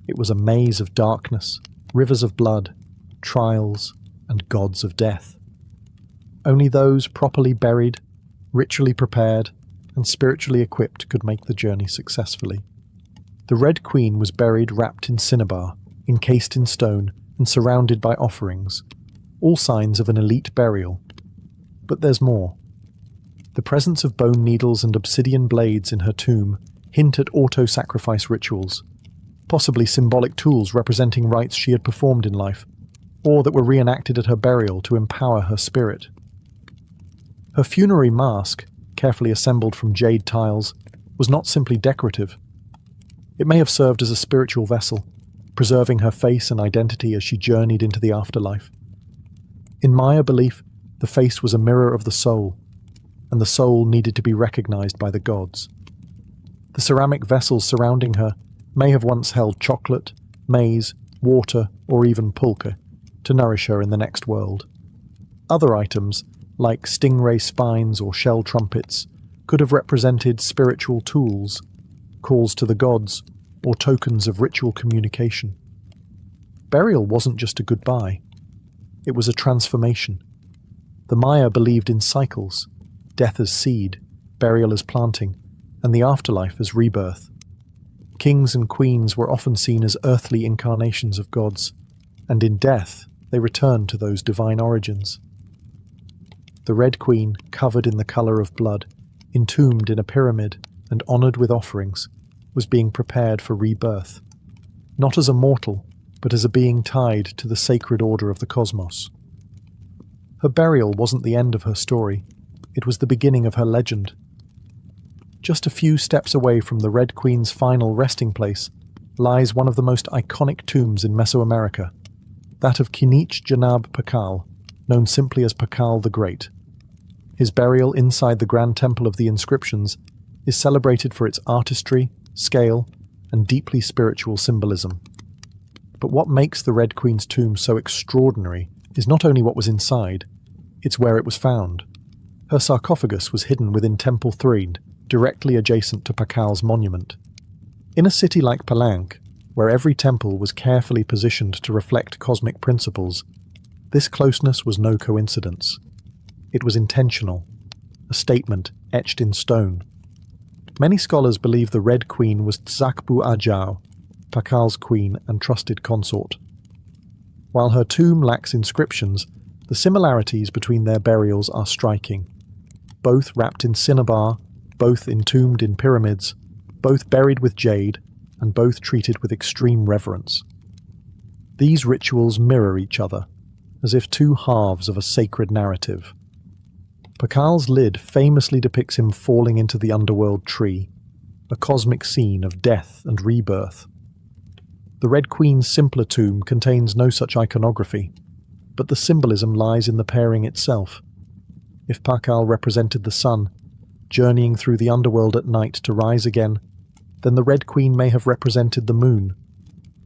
It was a maze of darkness, rivers of blood, trials, and gods of death. Only those properly buried, ritually prepared, and spiritually equipped could make the journey successfully. The Red Queen was buried wrapped in cinnabar, encased in stone, and surrounded by offerings, all signs of an elite burial. But there's more. The presence of bone needles and obsidian blades in her tomb hint at auto-sacrifice rituals, possibly symbolic tools representing rites she had performed in life, or that were reenacted at her burial to empower her spirit. Her funerary mask, carefully assembled from jade tiles, was not simply decorative. It may have served as a spiritual vessel, preserving her face and identity as she journeyed into the afterlife. In Maya belief, the face was a mirror of the soul, and the soul needed to be recognized by the gods. The ceramic vessels surrounding her may have once held chocolate, maize, water, or even pulque, to nourish her in the next world. Other items, like stingray spines or shell trumpets, could have represented spiritual tools, calls to the gods, or tokens of ritual communication. Burial wasn't just a goodbye. It was a transformation. The Maya believed in cycles, death as seed, burial as planting, and the afterlife as rebirth. Kings and queens were often seen as earthly incarnations of gods, and in death they returned to those divine origins. The Red Queen, covered in the colour of blood, entombed in a pyramid and honoured with offerings, was being prepared for rebirth, not as a mortal, but as a being tied to the sacred order of the cosmos. Her burial wasn't the end of her story, it was the beginning of her legend. Just a few steps away from the Red Queen's final resting place, lies one of the most iconic tombs in Mesoamerica, that of Kinich Janab Pakal, known simply as Pakal the Great. His burial inside the Grand Temple of the Inscriptions is celebrated for its artistry, scale, and deeply spiritual symbolism. But what makes the Red Queen's tomb so extraordinary is not only what was inside, it's where it was found. Her sarcophagus was hidden within Temple Threed, directly adjacent to Pakal's monument. In a city like Palanque, where every temple was carefully positioned to reflect cosmic principles, this closeness was no coincidence. It was intentional, a statement etched in stone. Many scholars believe the Red Queen was Tzakbu Ajao, Pakal's queen and trusted consort. While her tomb lacks inscriptions, the similarities between their burials are striking. Both wrapped in cinnabar, both entombed in pyramids, both buried with jade, and both treated with extreme reverence. These rituals mirror each other, as if two halves of a sacred narrative. Pakal's lid famously depicts him falling into the underworld tree, a cosmic scene of death and rebirth. The Red Queen's simpler tomb contains no such iconography, but the symbolism lies in the pairing itself. If Pakal represented the sun, journeying through the underworld at night to rise again, then the Red Queen may have represented the moon,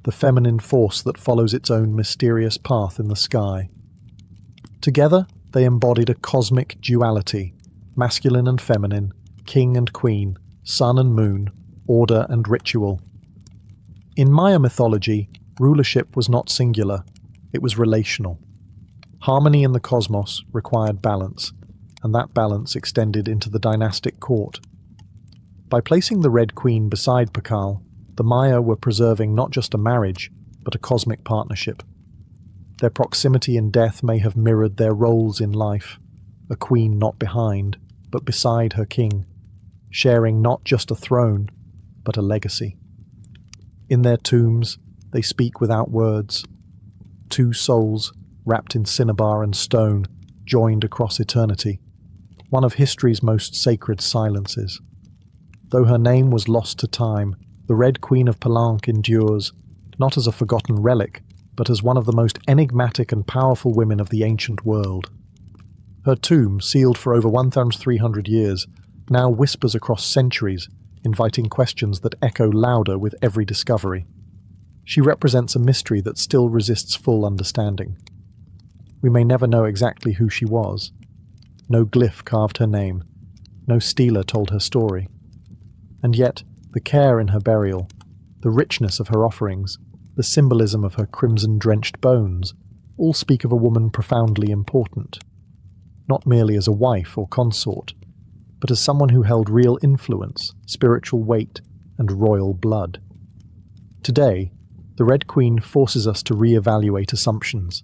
the feminine force that follows its own mysterious path in the sky. Together, they embodied a cosmic duality, masculine and feminine, king and queen, sun and moon, order and ritual. In Maya mythology, rulership was not singular, it was relational. Harmony in the cosmos required balance, and that balance extended into the dynastic court. By placing the Red Queen beside Pakal, the Maya were preserving not just a marriage, but a cosmic partnership. Their proximity in death may have mirrored their roles in life, a queen not behind, but beside her king, sharing not just a throne, but a legacy. In their tombs, they speak without words. Two souls, wrapped in cinnabar and stone, joined across eternity, one of history's most sacred silences. Though her name was lost to time, the Red Queen of Palanque endures, not as a forgotten relic, but as one of the most enigmatic and powerful women of the ancient world. Her tomb, sealed for over 1,300 years, now whispers across centuries, inviting questions that echo louder with every discovery. She represents a mystery that still resists full understanding. We may never know exactly who she was. No glyph carved her name. No stela told her story. And yet, the care in her burial, the richness of her offerings, the symbolism of her crimson-drenched bones, all speak of a woman profoundly important. Not merely as a wife or consort, but as someone who held real influence, spiritual weight, and royal blood. Today, the Red Queen forces us to re-evaluate assumptions.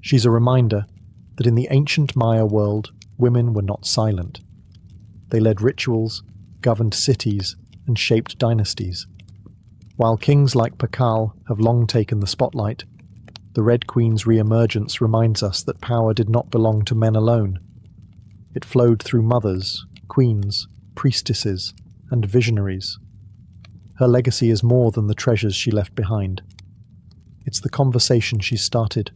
She's a reminder that in the ancient Maya world, women were not silent. They led rituals, governed cities, and shaped dynasties. While kings like Pakal have long taken the spotlight, the Red Queen's re-emergence reminds us that power did not belong to men alone. It flowed through mothers, queens, priestesses, and visionaries. Her legacy is more than the treasures she left behind. It's the conversation she started,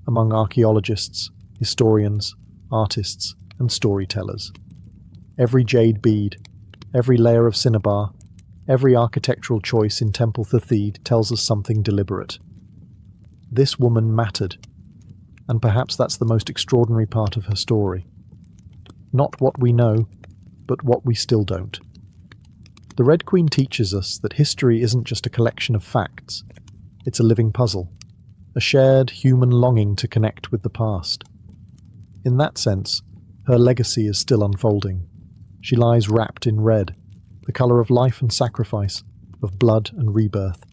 among archaeologists, historians, artists, and storytellers. Every jade bead, every layer of cinnabar, every architectural choice in Temple Threed tells us something deliberate. This woman mattered, and perhaps that's the most extraordinary part of her story. Not what we know, but what we still don't. The Red Queen teaches us that history isn't just a collection of facts, it's a living puzzle, a shared human longing to connect with the past. In that sense, her legacy is still unfolding. She lies wrapped in red, the colour of life and sacrifice, of blood and rebirth.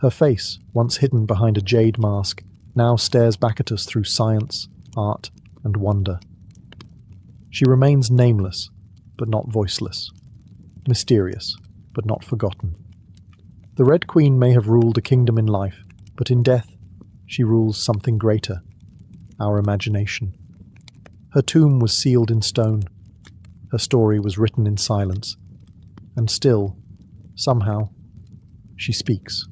Her face, once hidden behind a jade mask, now stares back at us through science, art, and wonder. She remains nameless, but not voiceless. Mysterious, but not forgotten. The Red Queen may have ruled a kingdom in life, but in death, she rules something greater, our imagination. Her tomb was sealed in stone. Her story was written in silence. And still, somehow, she speaks.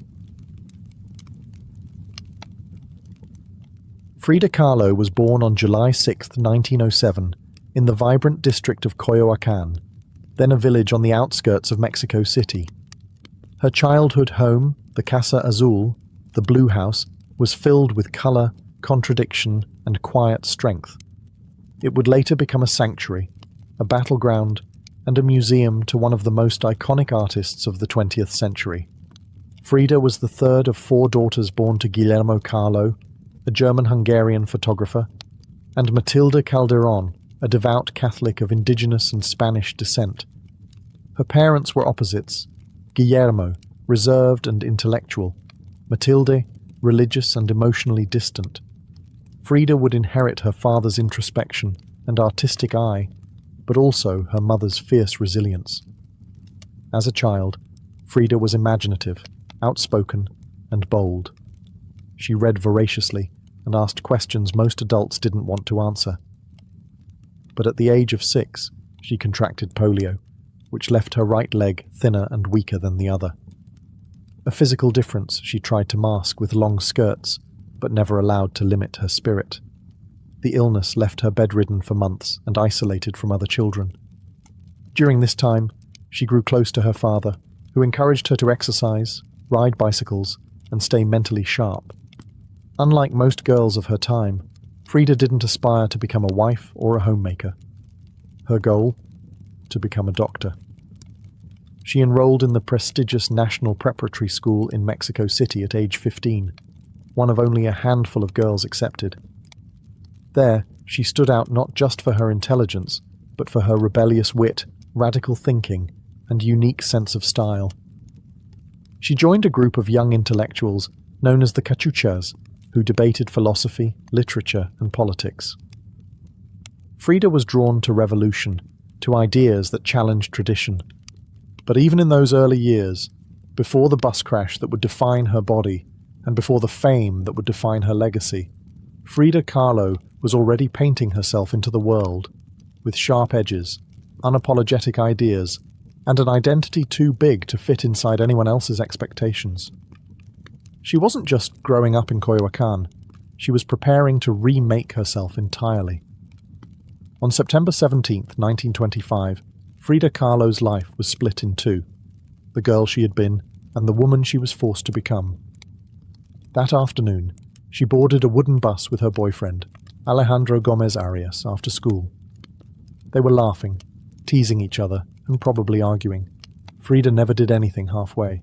Frida Kahlo was born on July 6, 1907, in the vibrant district of Coyoacán, then a village on the outskirts of Mexico City. Her childhood home, the Casa Azul, the Blue House, was filled with color, contradiction, and quiet strength. It would later become a sanctuary, a battleground, and a museum to one of the most iconic artists of the 20th century. Frida was the third of 4 daughters born to Guillermo Kahlo, a German-Hungarian photographer, and Matilde Calderón, a devout Catholic of indigenous and Spanish descent. Her parents were opposites: Guillermo, reserved and intellectual; Matilde, religious and emotionally distant. Frida would inherit her father's introspection and artistic eye, but also her mother's fierce resilience. As a child, Frida was imaginative, outspoken, and bold. She read voraciously and asked questions most adults didn't want to answer. But at the age of 6, she contracted polio, which left her right leg thinner and weaker than the other. A physical difference she tried to mask with long skirts, but never allowed to limit her spirit. The illness left her bedridden for months and isolated from other children. During this time, she grew close to her father, who encouraged her to exercise, ride bicycles, and stay mentally sharp. Unlike most girls of her time, Frida didn't aspire to become a wife or a homemaker. Her goal? To become a doctor. She enrolled in the prestigious National Preparatory School in Mexico City at age 15, one of only a handful of girls accepted. There, she stood out not just for her intelligence, but for her rebellious wit, radical thinking, and unique sense of style. She joined a group of young intellectuals known as the Cachuchas, who debated philosophy, literature, and politics. Frida was drawn to revolution, to ideas that challenged tradition. But even in those early years, before the bus crash that would define her body, and before the fame that would define her legacy, Frida Kahlo was already painting herself into the world, with sharp edges, unapologetic ideas, and an identity too big to fit inside anyone else's expectations. She wasn't just growing up in Coyoacán, she was preparing to remake herself entirely. On September 17, 1925, Frida Kahlo's life was split in two: the girl she had been and the woman she was forced to become. That afternoon, she boarded a wooden bus with her boyfriend, Alejandro Gomez Arias, after school. They were laughing, teasing each other, and probably arguing. Frida never did anything halfway.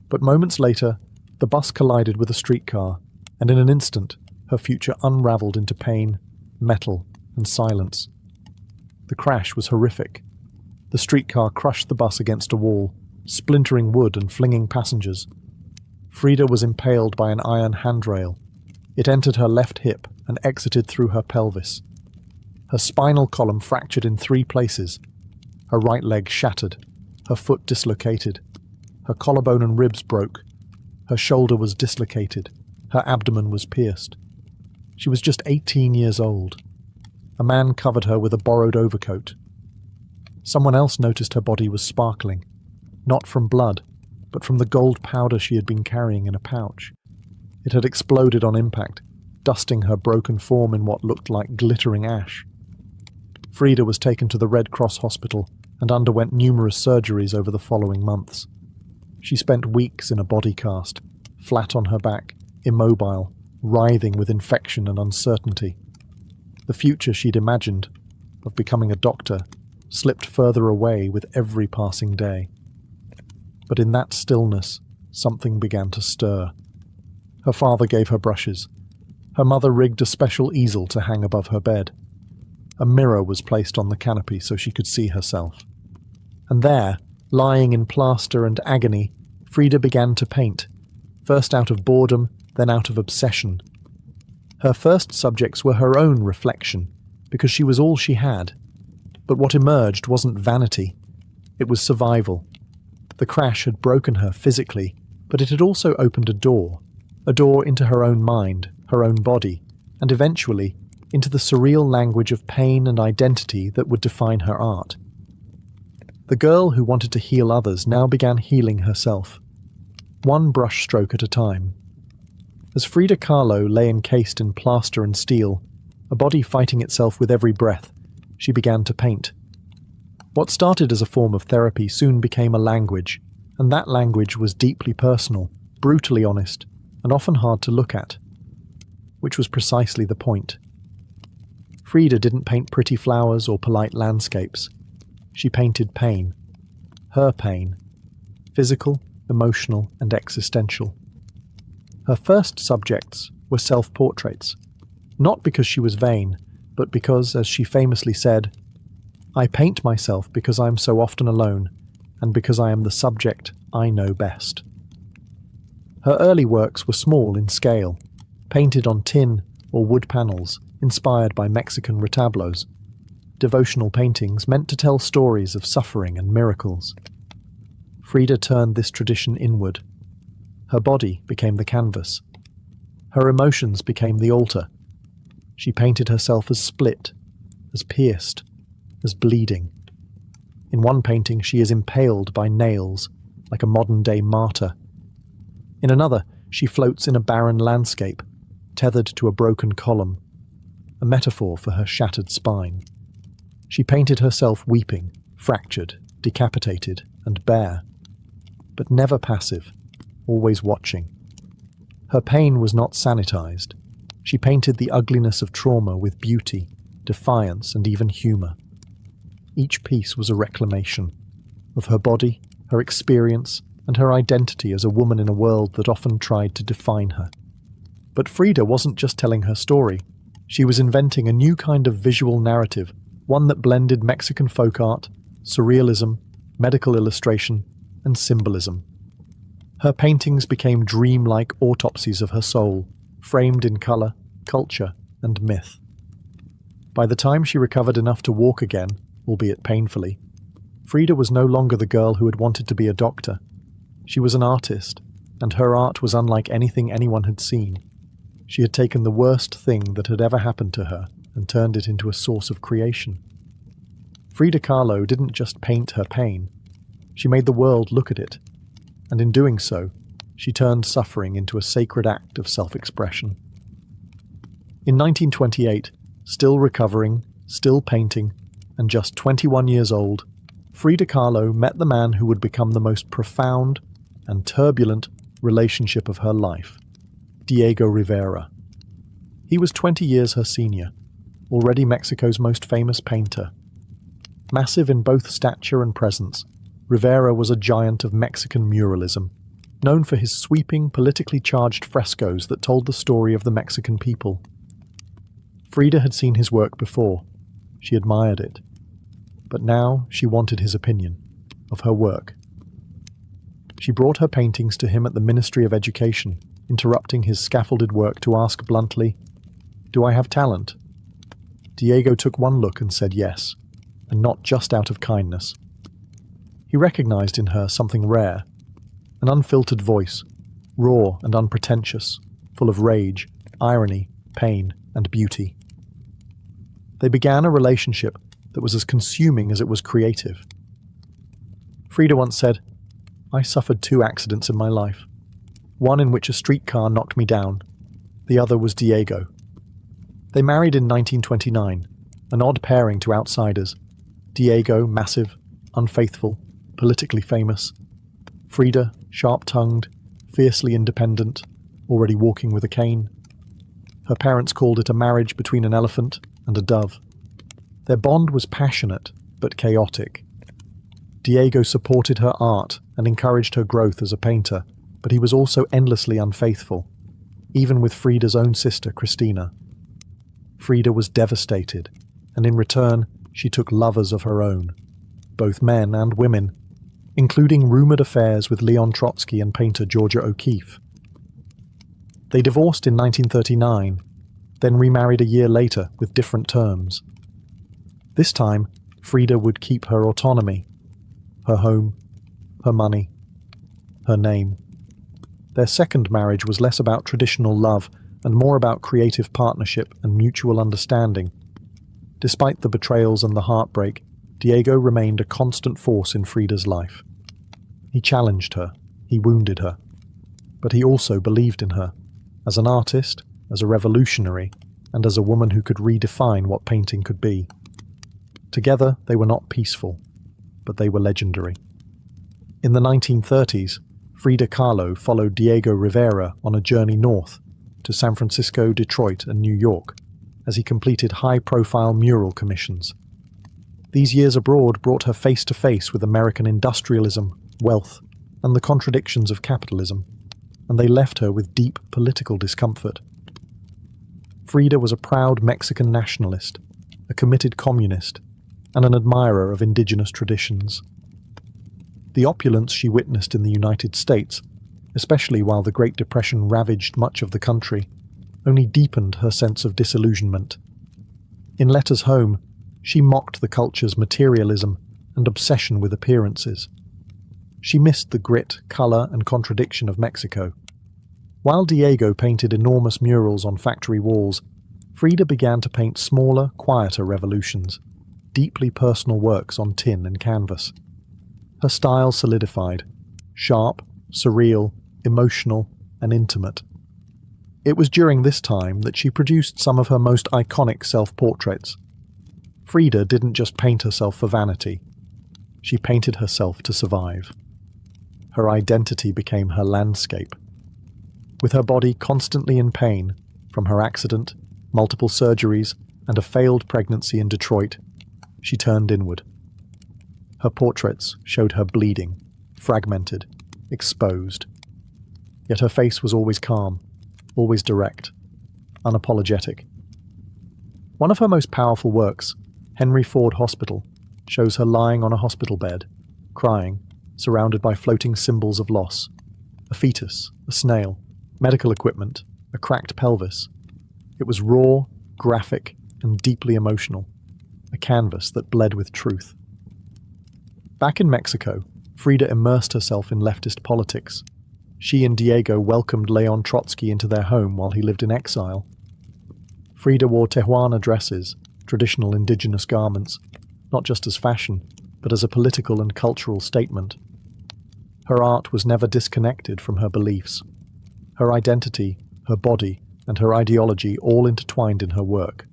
But moments later, the bus collided with a streetcar, and in an instant, her future unraveled into pain, metal, and silence. The crash was horrific. The streetcar crushed the bus against a wall, splintering wood and flinging passengers. Frida was impaled by an iron handrail. It entered her left hip and exited through her pelvis. Her spinal column fractured in 3 places. Her right leg shattered, her foot dislocated. Her collarbone and ribs broke. Her shoulder was dislocated. Her abdomen was pierced. She was just 18 years old. A man covered her with a borrowed overcoat. Someone else noticed her body was sparkling, not from blood, but from the gold powder she had been carrying in a pouch. It had exploded on impact, dusting her broken form in what looked like glittering ash. Frida was taken to the Red Cross hospital and underwent numerous surgeries over the following months. She spent weeks in a body cast, flat on her back, immobile, writhing with infection and uncertainty. The future she'd imagined, of becoming a doctor, slipped further away with every passing day. But in that stillness, something began to stir. Her father gave her brushes. Her mother rigged a special easel to hang above her bed. A mirror was placed on the canopy so she could see herself. And there, lying in plaster and agony, Frida began to paint, first out of boredom, then out of obsession. Her first subjects were her own reflection, because she was all she had. But what emerged wasn't vanity, it was survival. The crash had broken her physically, but it had also opened a door into her own mind, her own body, and eventually into the surreal language of pain and identity that would define her art. The girl who wanted to heal others now began healing herself. one brush stroke at a time. As Frida Kahlo lay encased in plaster and steel, a body fighting itself with every breath, she began to paint. What started as a form of therapy soon became a language, and that language was deeply personal, brutally honest, and often hard to look at. Which was precisely the point. Frida didn't paint pretty flowers or polite landscapes. She painted pain. Her pain. Physical, emotional, and existential. Her first subjects were self-portraits, not because she was vain, but because, as she famously said, "I paint myself because I am so often alone, and because I am the subject I know best." Her early works were small in scale, painted on tin or wood panels, inspired by Mexican retablos, devotional paintings meant to tell stories of suffering and miracles. Frida turned this tradition inward. Her body became the canvas. Her emotions became the altar. She painted herself as split, as pierced, as bleeding. In one painting, she is impaled by nails, like a modern-day martyr. In another, she floats in a barren landscape, tethered to a broken column, a metaphor for her shattered spine. She painted herself weeping, fractured, decapitated, and bare, but never passive, always watching. Her pain was not sanitized. She painted the ugliness of trauma with beauty, defiance, and even humor. Each piece was a reclamation of her body, her experience, and her identity as a woman in a world that often tried to define her. But Frida wasn't just telling her story. She was inventing a new kind of visual narrative, one that blended Mexican folk art, surrealism, medical illustration, and symbolism. Her paintings became dreamlike autopsies of her soul, framed in color, culture, and myth. By the time she recovered enough to walk again, albeit painfully, Frida was no longer the girl who had wanted to be a doctor. She was an artist, and her art was unlike anything anyone had seen. She had taken the worst thing that had ever happened to her and turned it into a source of creation. Frida Kahlo didn't just paint her pain. She made the world look at it, and in doing so, she turned suffering into a sacred act of self-expression. In 1928, still recovering, still painting, and just 21 years old, Frida Kahlo met the man who would become the most profound and turbulent relationship of her life, Diego Rivera. He was 20 years her senior, already Mexico's most famous painter. Massive in both stature and presence, Rivera was a giant of Mexican muralism, known for his sweeping, politically charged frescoes that told the story of the Mexican people. Frida had seen his work before. She admired it. But now she wanted his opinion of her work. She brought her paintings to him at the Ministry of Education, interrupting his scaffolded work to ask bluntly, "Do I have talent?" Diego took one look and said yes, and not just out of kindness. He recognized in her something rare, an unfiltered voice, raw and unpretentious, full of rage, irony, pain, and beauty. They began a relationship that was as consuming as it was creative. Frida once said, "I suffered 2 accidents in my life. One in which a streetcar knocked me down. The other was Diego." They married in 1929, an odd pairing to outsiders. Diego, massive, unfaithful, politically famous. Frida, sharp-tongued, fiercely independent, already walking with a cane. Her parents called it a marriage between an elephant and a dove. Their bond was passionate, but chaotic. Diego supported her art and encouraged her growth as a painter, but he was also endlessly unfaithful, even with Frida's own sister, Christina. Frida was devastated, and in return, she took lovers of her own, both men and women, including rumored affairs with Leon Trotsky and painter Georgia O'Keeffe. They divorced in 1939, then remarried a year later with different terms. This time, Frida would keep her autonomy, her home, her money, her name. Their second marriage was less about traditional love and more about creative partnership and mutual understanding. Despite the betrayals and the heartbreak, Diego remained a constant force in Frida's life. He challenged her, he wounded her, But he also believed in her, as an artist, as a revolutionary, and as a woman who could redefine what painting could be. Together, they were not peaceful, but they were legendary. In the 1930s, Frida Kahlo followed Diego Rivera on a journey north to San Francisco, Detroit, and New York as he completed high-profile mural commissions. These years abroad brought her face-to-face with American industrialism, wealth, and the contradictions of capitalism, and they left her with deep political discomfort. Frida was a proud Mexican nationalist, a committed communist, and an admirer of indigenous traditions. The opulence she witnessed in the United States, especially while the Great Depression ravaged much of the country, only deepened her sense of disillusionment. In letters home, she mocked the culture's materialism and obsession with appearances. She missed the grit, colour, and contradiction of Mexico. While Diego painted enormous murals on factory walls, Frida began to paint smaller, quieter revolutions, deeply personal works on tin and canvas. Her style solidified, sharp, surreal, emotional, and intimate. It was during this time that she produced some of her most iconic self-portraits. Frida didn't just paint herself for vanity. She painted herself to survive. Her identity became her landscape. With her body constantly in pain, from her accident, multiple surgeries, and a failed pregnancy in Detroit, she turned inward. Her portraits showed her bleeding, fragmented, exposed. Yet her face was always calm, always direct, unapologetic. One of her most powerful works, Henry Ford Hospital, shows her lying on a hospital bed, crying, surrounded by floating symbols of loss. A fetus, a snail, medical equipment, a cracked pelvis. It was raw, graphic, and deeply emotional, a canvas that bled with truth. Back in Mexico, Frida immersed herself in leftist politics. She and Diego welcomed Leon Trotsky into their home while he lived in exile. Frida wore Tehuana dresses, traditional indigenous garments, not just as fashion, but as a political and cultural statement. Her art was never disconnected from her beliefs. Her identity, her body, and her ideology all intertwined in her work.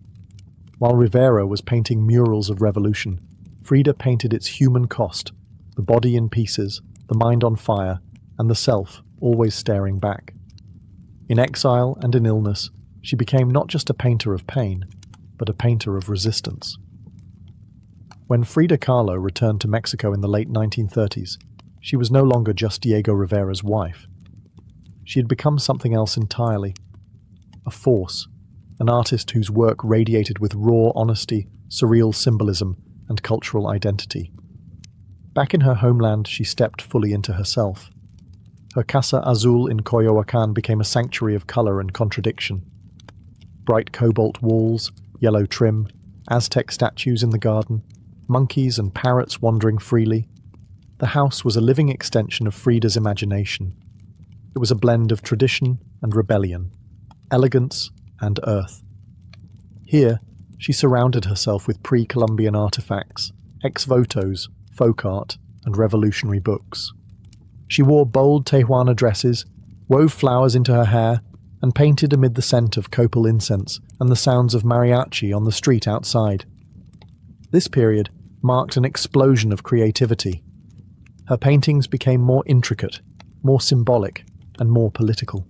While Rivera was painting murals of revolution, Frida painted its human cost, the body in pieces, the mind on fire, and the self always staring back. In exile and in illness, she became not just a painter of pain, but a painter of resistance. When Frida Kahlo returned to Mexico in the late 1930s, she was no longer just Diego Rivera's wife. She had become something else entirely. A force, an artist whose work radiated with raw honesty, surreal symbolism, and cultural identity. Back in her homeland, she stepped fully into herself. Her Casa Azul in Coyoacán became a sanctuary of color and contradiction. Bright cobalt walls, yellow trim, Aztec statues in the garden, monkeys and parrots wandering freely. The house was a living extension of Frida's imagination. It was a blend of tradition and rebellion, elegance and earth. Here, she surrounded herself with pre-Columbian artifacts, ex-votos, folk art, and revolutionary books. She wore bold Tehuana dresses, wove flowers into her hair, and painted amid the scent of copal incense and the sounds of mariachi on the street outside. This period marked an explosion of creativity. Her paintings became more intricate, more symbolic, and more political.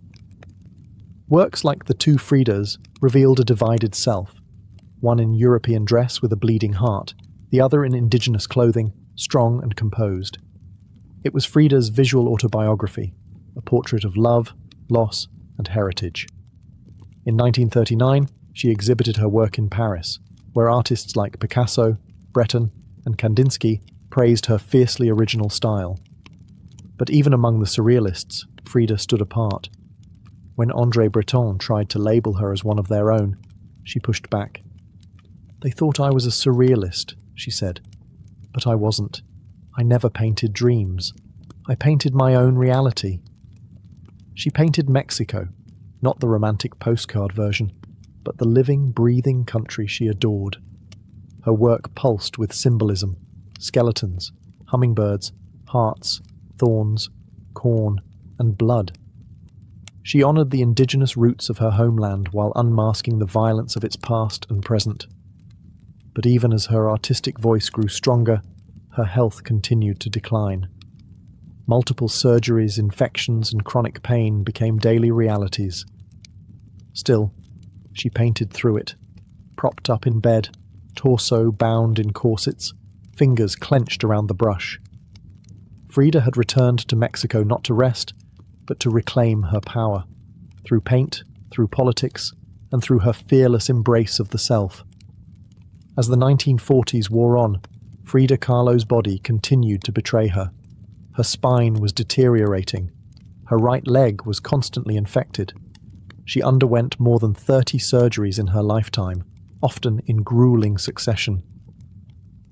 Works like the two Fridas revealed a divided self, one in European dress with a bleeding heart, the other in indigenous clothing, strong and composed. It was Frida's visual autobiography, a portrait of love, loss, and heritage. In 1939, she exhibited her work in Paris, where artists like Picasso, Breton, and Kandinsky praised her fiercely original style. But even among the surrealists, Frida stood apart. When André Breton tried to label her as one of their own, she pushed back. "They thought I was a surrealist," she said. "But I wasn't. I never painted dreams. I painted my own reality." She painted Mexico, not the romantic postcard version, but the living, breathing country she adored. Her work pulsed with symbolism, skeletons, hummingbirds, hearts, thorns, corn, and blood. She honored the indigenous roots of her homeland while unmasking the violence of its past and present. But even as her artistic voice grew stronger, her health continued to decline. Multiple surgeries, infections, and chronic pain became daily realities. Still, she painted through it, propped up in bed, torso bound in corsets, fingers clenched around the brush. Frida had returned to Mexico not to rest, but to reclaim her power, through paint, through politics, and through her fearless embrace of the self. As the 1940s wore on, Frida Kahlo's body continued to betray her. Her spine was deteriorating. Her right leg was constantly infected. She underwent more than 30 surgeries in her lifetime, often in grueling succession.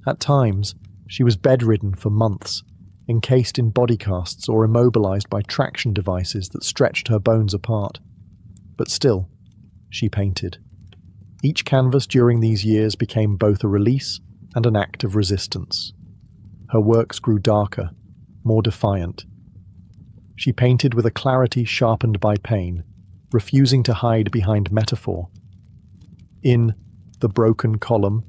At times, she was bedridden for months, encased in body casts or immobilized by traction devices that stretched her bones apart. But still, she painted. Each canvas during these years became both a release and an act of resistance. Her works grew darker, more defiant. She painted with a clarity sharpened by pain, refusing to hide behind metaphor. In The Broken Column,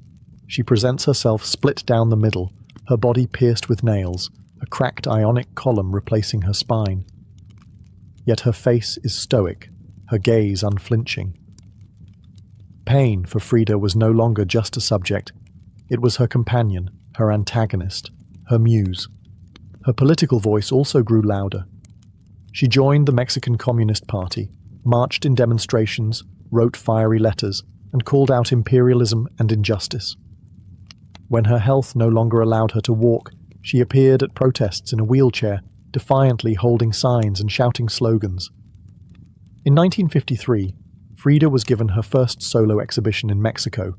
she presents herself split down the middle, her body pierced with nails, a cracked ionic column replacing her spine. Yet her face is stoic, her gaze unflinching. Pain for Frida was no longer just a subject. It was her companion, her antagonist, her muse. Her political voice also grew louder. She joined the Mexican Communist Party, marched in demonstrations, wrote fiery letters, and called out imperialism and injustice. When her health no longer allowed her to walk, she appeared at protests in a wheelchair, defiantly holding signs and shouting slogans. In 1953, Frida was given her first solo exhibition in Mexico,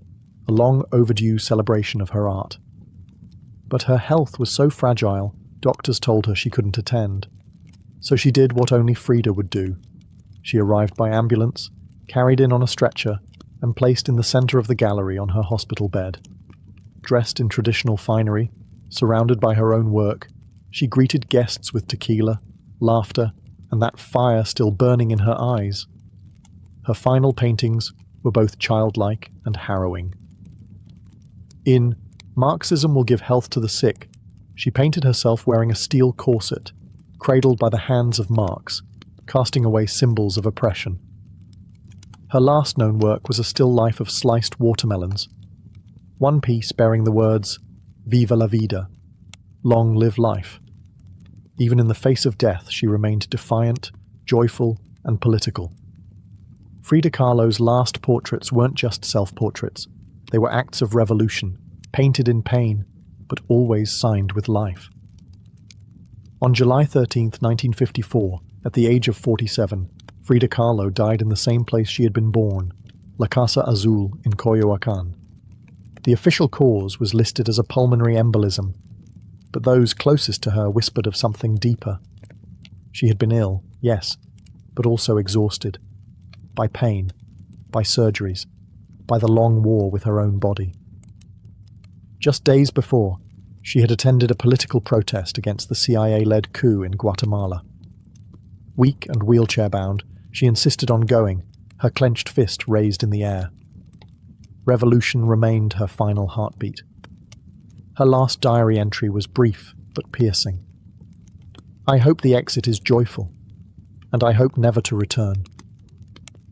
a long overdue celebration of her art. But her health was so fragile, doctors told her she couldn't attend. So she did what only Frida would do. She arrived by ambulance, carried in on a stretcher, and placed in the center of the gallery on her hospital bed. Dressed in traditional finery, surrounded by her own work, she greeted guests with tequila, laughter, and that fire still burning in her eyes. Her final paintings were both childlike and harrowing. In Marxism Will Give Health to the Sick, she painted herself wearing a steel corset, cradled by the hands of Marx, casting away symbols of oppression. Her last known work was a still life of sliced watermelons, one piece bearing the words, "Viva la vida," long live life. Even in the face of death, she remained defiant, joyful, and political. Frida Kahlo's last portraits weren't just self-portraits. They were acts of revolution, painted in pain, but always signed with life. On July 13, 1954, at the age of 47, Frida Kahlo died in the same place she had been born, La Casa Azul in Coyoacán. The official cause was listed as a pulmonary embolism, but those closest to her whispered of something deeper. She had been ill, yes, but also exhausted. By pain, by surgeries, by the long war with her own body. Just days before, she had attended a political protest against the CIA-led coup in Guatemala. Weak and wheelchair-bound, she insisted on going, her clenched fist raised in the air. Revolution remained her final heartbeat. Her last diary entry was brief but piercing. "I hope the exit is joyful, and I hope never to return."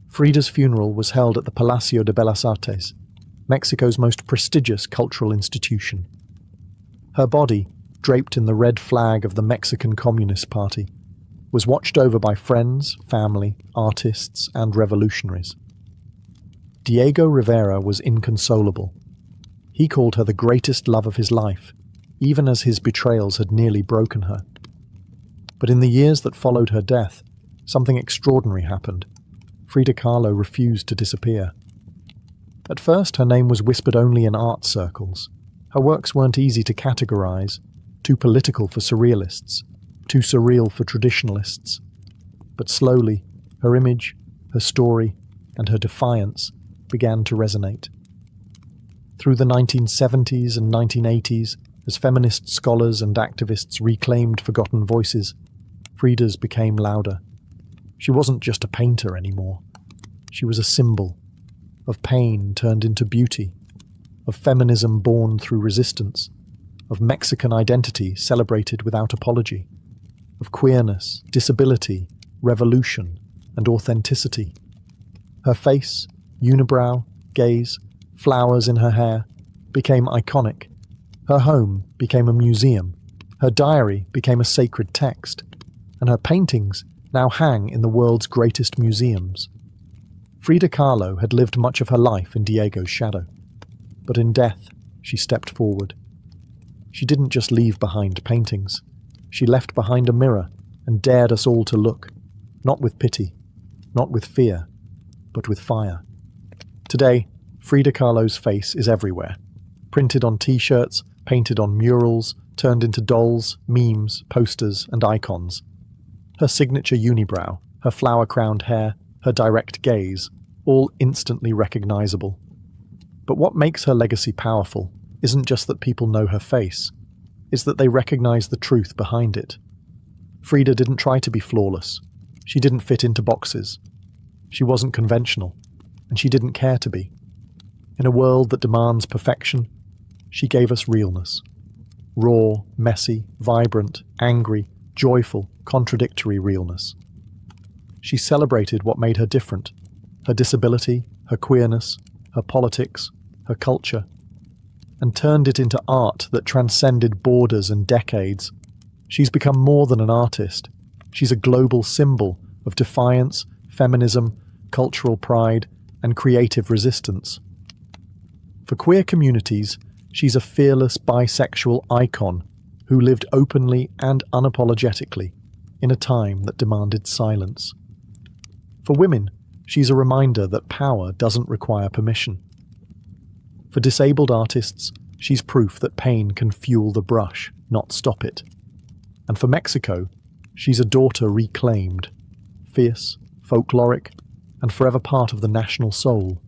Frida's funeral was held at the Palacio de Bellas Artes, Mexico's most prestigious cultural institution. Her body, draped in the red flag of the Mexican Communist Party, was watched over by friends, family, artists, and revolutionaries. Diego Rivera was inconsolable. He called her the greatest love of his life, even as his betrayals had nearly broken her. But in the years that followed her death, something extraordinary happened. Frida Kahlo refused to disappear. At first, her name was whispered only in art circles. Her works weren't easy to categorize, too political for surrealists, too surreal for traditionalists. But slowly, her image, her story, and her defiance began to resonate. Through the 1970s and 1980s, as feminist scholars and activists reclaimed forgotten voices, Frida's became louder. She wasn't just a painter anymore. She was a symbol of pain turned into beauty, of feminism born through resistance, of Mexican identity celebrated without apology, of queerness, disability, revolution, and authenticity. Her face, unibrow, gaze, flowers in her hair, became iconic. Her home became a museum. Her diary became a sacred text. And her paintings now hang in the world's greatest museums. Frida Kahlo had lived much of her life in Diego's shadow. But in death, she stepped forward. She didn't just leave behind paintings. She left behind a mirror and dared us all to look, not with pity, not with fear, but with fire. Today, Frida Kahlo's face is everywhere. Printed on t-shirts, painted on murals, turned into dolls, memes, posters, and icons. Her signature unibrow, her flower-crowned hair, her direct gaze, all instantly recognizable. But what makes her legacy powerful isn't just that people know her face, it's that they recognize the truth behind it. Frida didn't try to be flawless. She didn't fit into boxes. She wasn't conventional, and she didn't care to be. In a world that demands perfection, she gave us realness. Raw, messy, vibrant, angry, joyful, contradictory realness. She celebrated what made her different: her disability, her queerness, her politics, her culture, and turned it into art that transcended borders and decades. She's become more than an artist. She's a global symbol of defiance, feminism, cultural pride, and creative resistance. For queer communities, she's a fearless bisexual icon who lived openly and unapologetically in a time that demanded silence. For women, she's a reminder that power doesn't require permission. For disabled artists, she's proof that pain can fuel the brush, not stop it. And for Mexico, she's a daughter reclaimed, fierce, folkloric, and forever part of the national soul.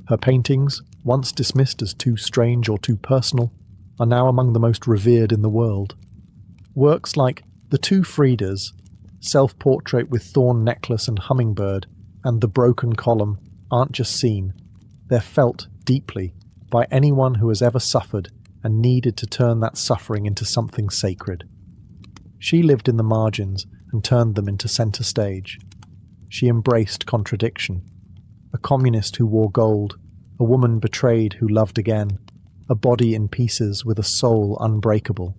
Her paintings, once dismissed as too strange or too personal, are now among the most revered in the world. Works like The Two Fridas, Self-Portrait with Thorn Necklace and Hummingbird, and The Broken Column aren't just seen, they're felt deeply by anyone who has ever suffered and needed to turn that suffering into something sacred. She lived in the margins and turned them into center stage. She embraced contradiction. A communist who wore gold, a woman betrayed who loved again, a body in pieces with a soul unbreakable.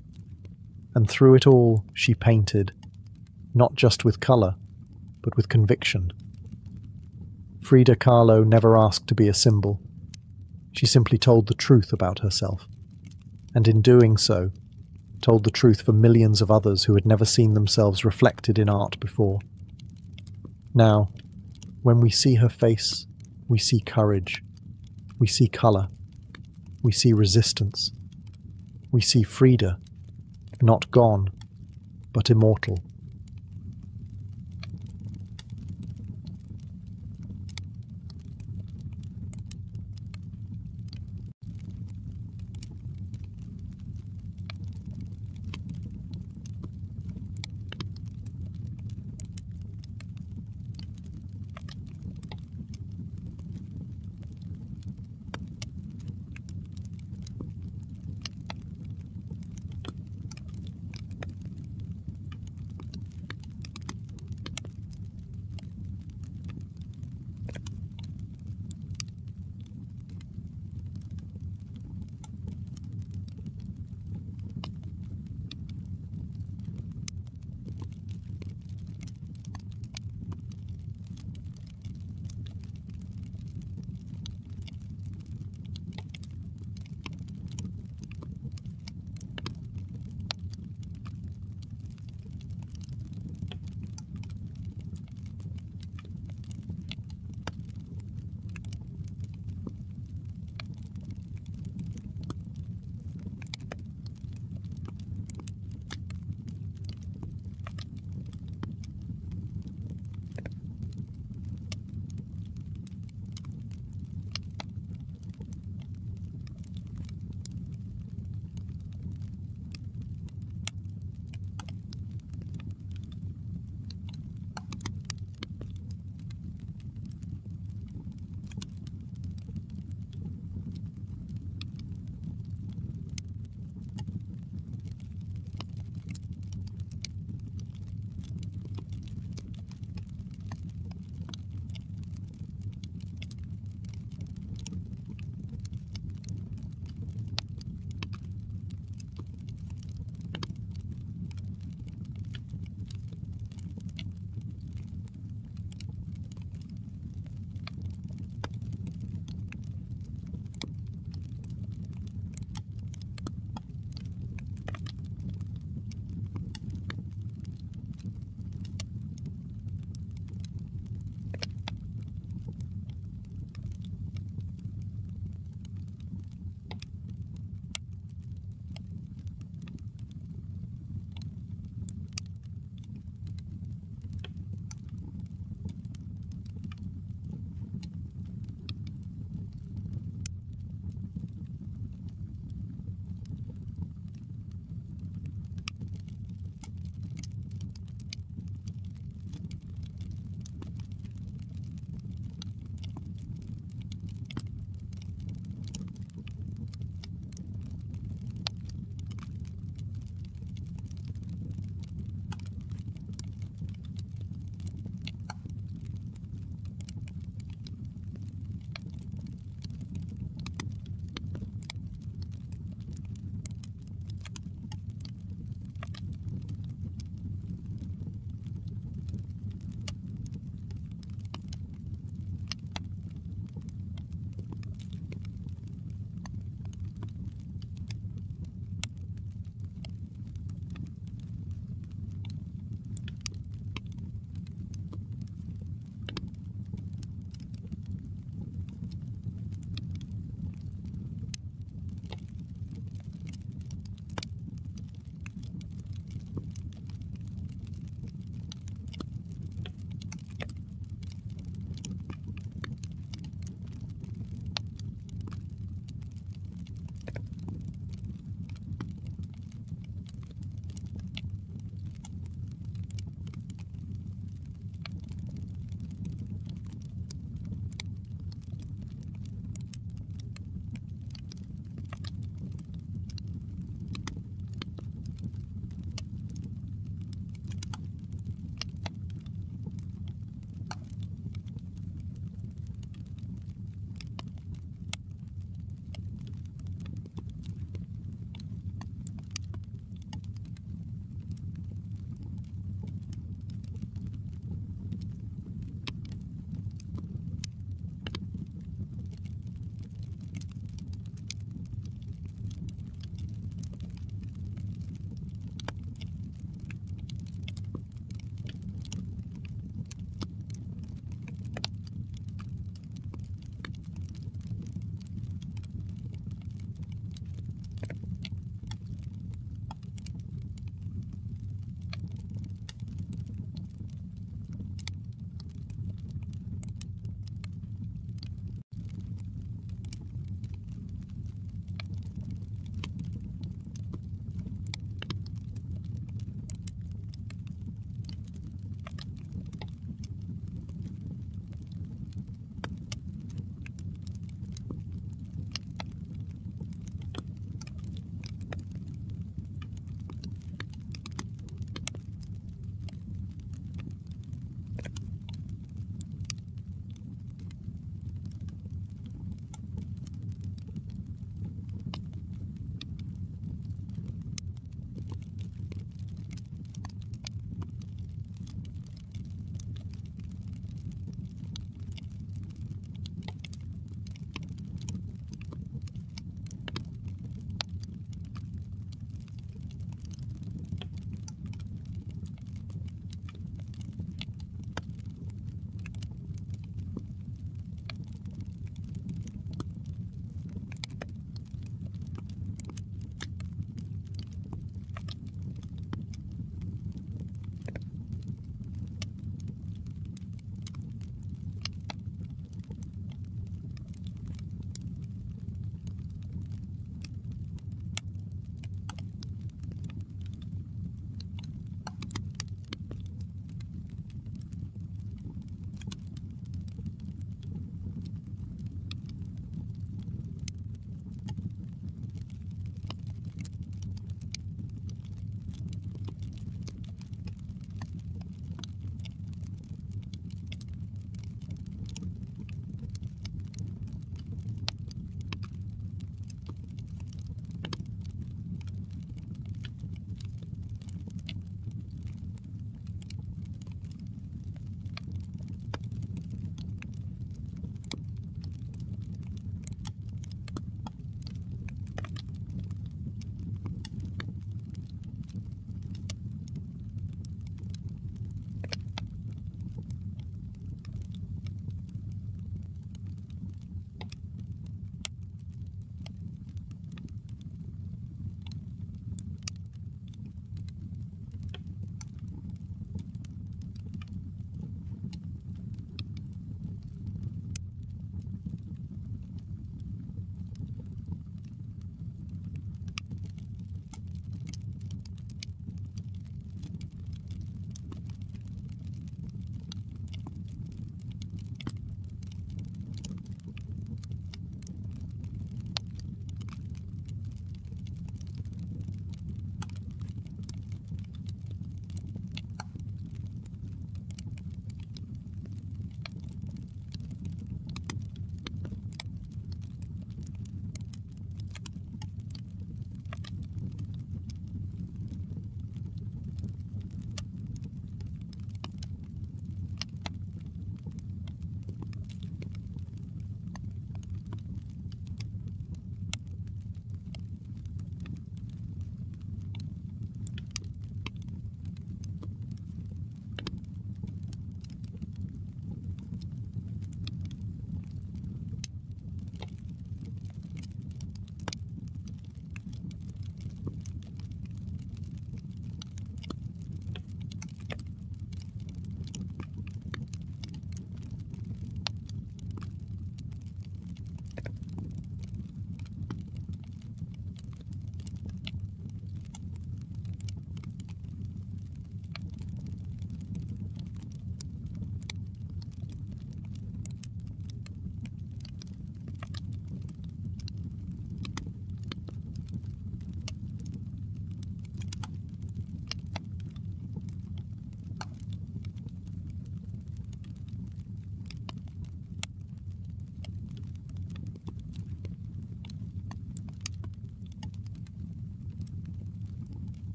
And through it all, she painted, not just with colour, but with conviction. Frida Kahlo never asked to be a symbol. She simply told the truth about herself. And in doing so, told the truth for millions of others who had never seen themselves reflected in art before. Now, when we see her face, we see courage, we see colour, we see resistance, we see Frida, not gone, but immortal.